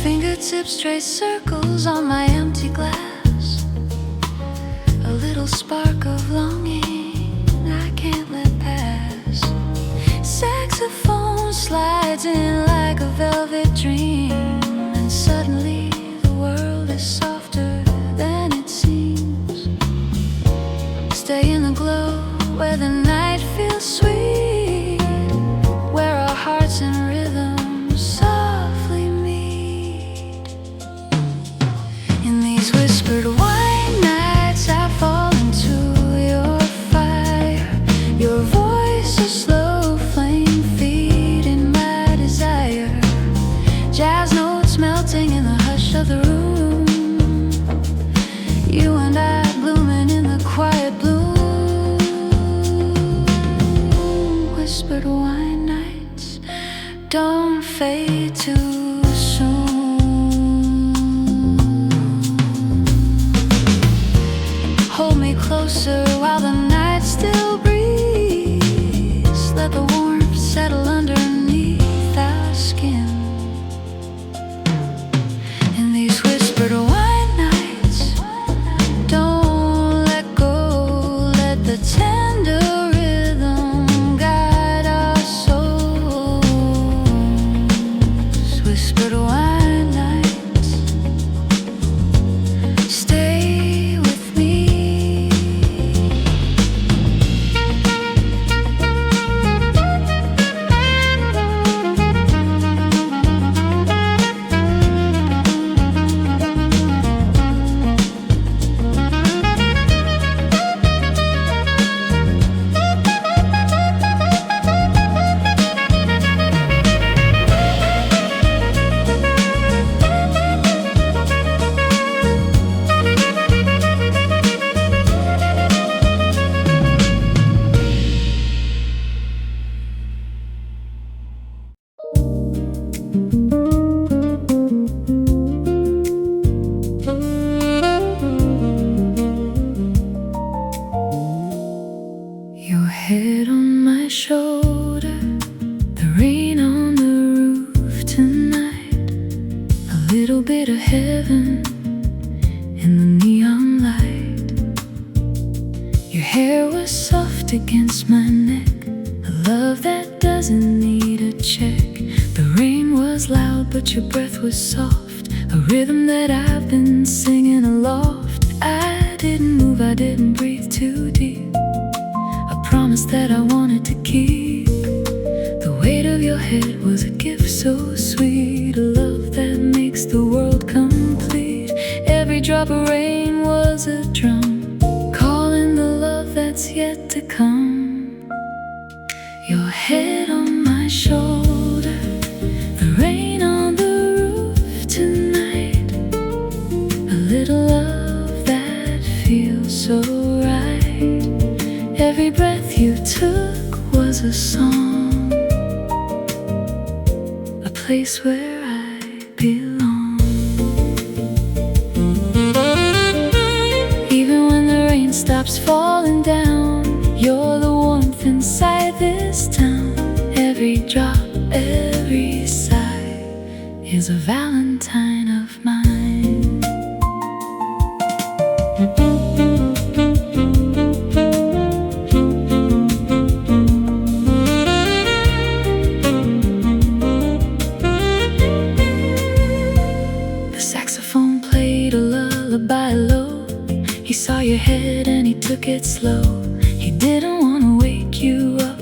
Fingertips trace circles on my empty glass, a little spark of longing I can't let pass. Saxophone slides in like a velvet dream, and suddenly the world is softer than it seems. Stay in the glow where the night feels sweet, where our hearts and rhythm softly meet. In these whispered white nights I fall into your fire. Your voice a slow flame feeding my desire. Jazz notes melting in the hush of the room. You and I blooming in the quiet bloom. Whispered white nights don't fade too soon. Hold me closer while the night still breathes. Let the warmth settle underneath our skin. In these whispered white nights, don't let go. Let the tender rhythm guide our souls. Whispered white nights, stay with me. Your head on my shoulder, the rain on the roof tonight, a little bit of heaven in the neon light. Your hair was soft against my neck, a love that doesn't need a check. The rain was loud but your breath was soft, a rhythm that I've been singing aloft. I didn't move, I didn't breathe too deep, a promise that I wanted to keep. The weight of your head was a gift so sweet, a love that makes the world complete. Every drop of rain was a drum, calling the love that's yet to come. Your head on my shoulder, the rain on the roof tonight, a little love that feels so right. Every breath you took was a song, a place where I belong. Even when the rain stops falling down, you're the warmth inside this town. Every drop, every sigh is a valentine of mine. it and he took it slow. He didn't want to wake you up.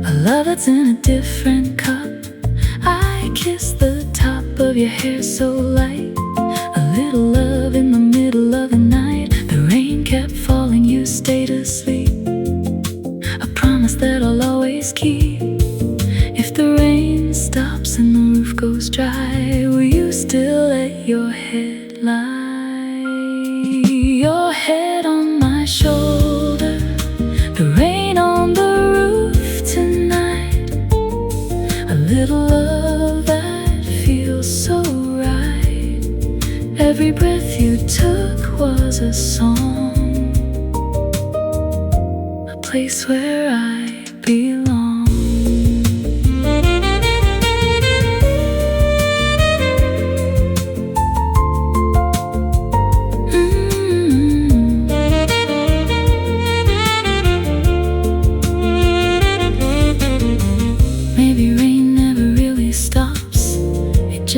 A love that's in a different cup. I kissed the top of your hair so light. A little love in the middle of the night. The rain kept falling, you stayed asleep. A promise that I'll always keep. If the rain stops and the roof goes dry, will you still let your head lie? Your head on my shoulder, the rain on the roof tonight. A little love that feels so right. Every breath you took was a song, a place where I belong.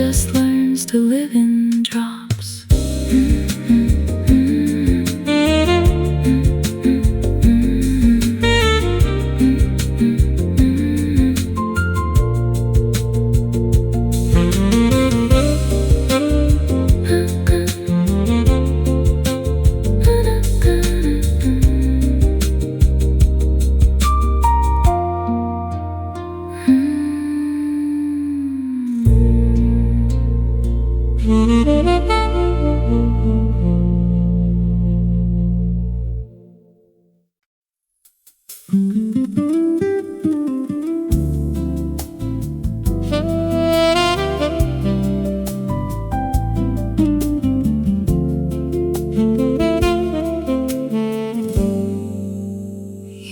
Just learns to live in drops.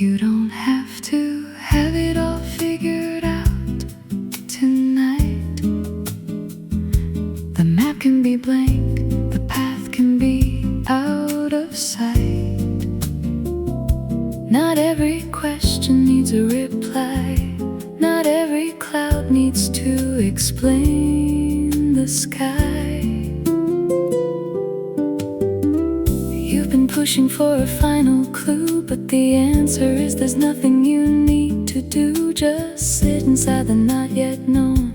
You don't have to have it all figured out tonight. The map can be blank, the path can be out of sight. Not every question needs a reply. Not every cloud needs to explain the sky. You've been pushing for a final clue, but the answer is there's nothing you need to do. Just sit inside the not yet known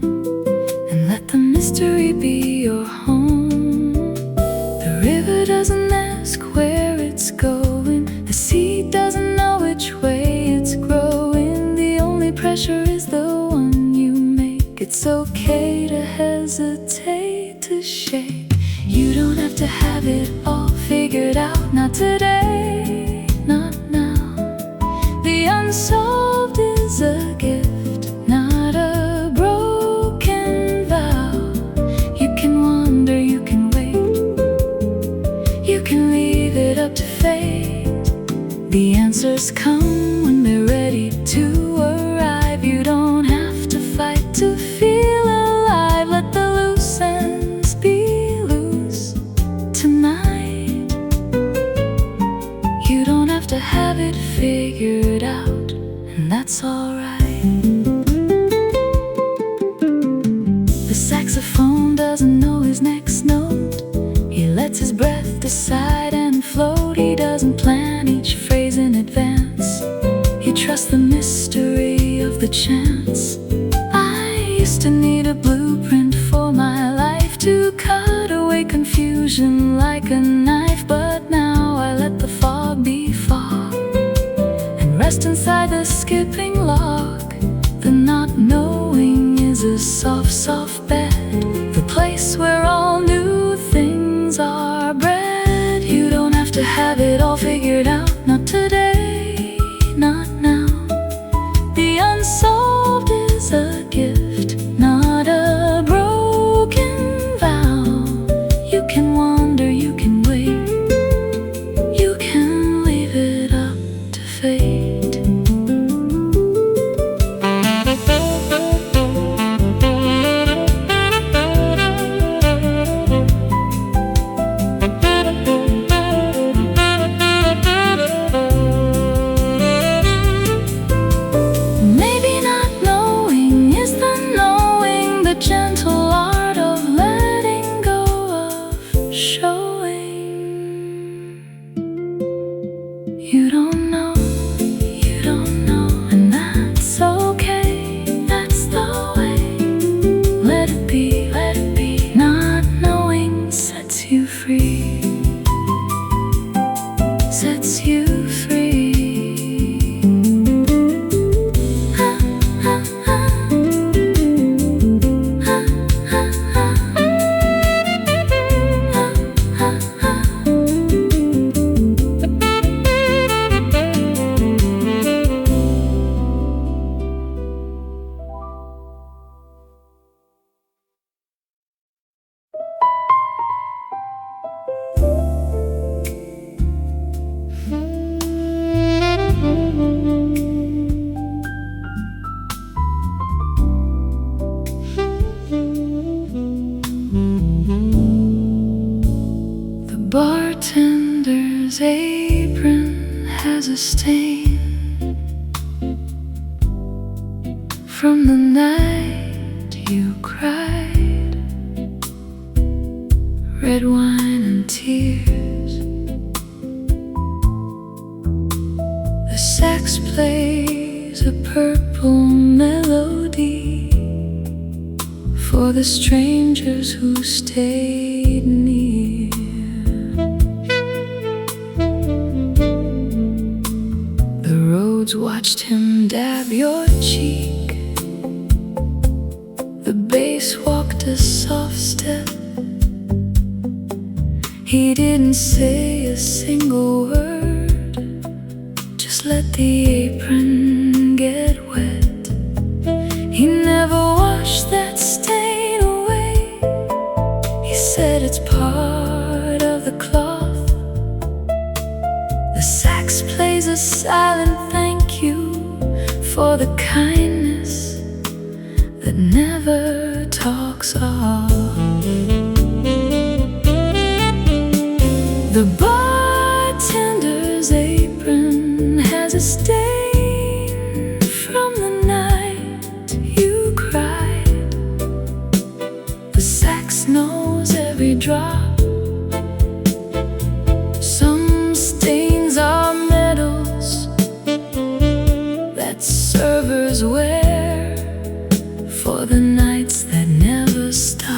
and let the mystery be your home. The river doesn't ask where it's going. The seed doesn't know which way it's growing. The only pressure is the one you make. It's okay to hesitate, to shake. You don't have to have it all figured out. Not today, not now. The unsolved is a gift, not a broken vow. You can wander, you can wait, you can leave it up to fate. The answers come when they're ready to arrive. You don't have to fight to feel alive. Let the loose ends be loose tonight. You don't have to have it figured out, and that's alright. The saxophone doesn't know his next note. He lets his breath decide and float. He doesn't plan each phrase in advance. He trusts the mystery of the chance. I used to need a blueprint for my life to cut away confusion like a knife, but now I let the fog be fog and rest inside the skipping log. The not knowing is a soft, soft bed, the place where all new things are bred. You don't have to have it all figured out. Not today, not now. The unsolved is a gift, not a broken vow. You can wander, you can wait, you can leave it up to fate. You don't know, you don't know, and that's okay, that's the way. Let it be, let it be. Not knowing sets you free, sets you free. The bartender's apron has a stain from the night you cried. Red wine and tears. The sax plays a purple melody for the strangers who stayed near. The roads watched him dab your cheek. The bass walked a soft step. He didn't say a single word, just let the apron get wet. He never washed that stain away. He said it's part of the cloth. The sax plays a silent thank you for the kindness that never talks off. The bartender's apron has a stain from the night you cried. The sax knows every drop. Some stains are medals that servers wear for the nights that never stop.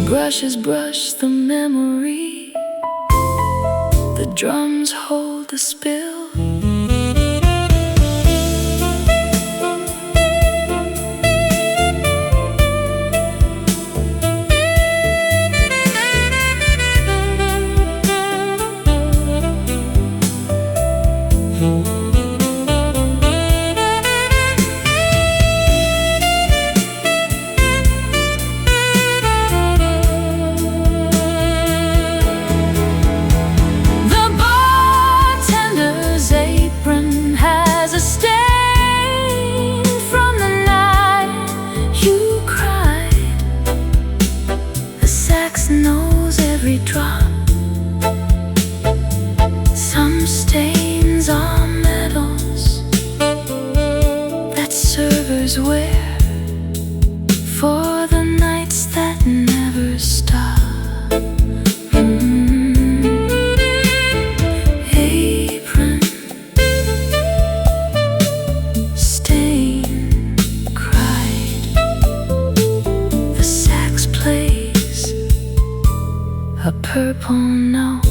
Brushes brush the memory. The drums hold the spill. Knows every drop. Some stains are medals that servers wear for the nights that never stop. Apron, stain, cried. The sax plays a purple note.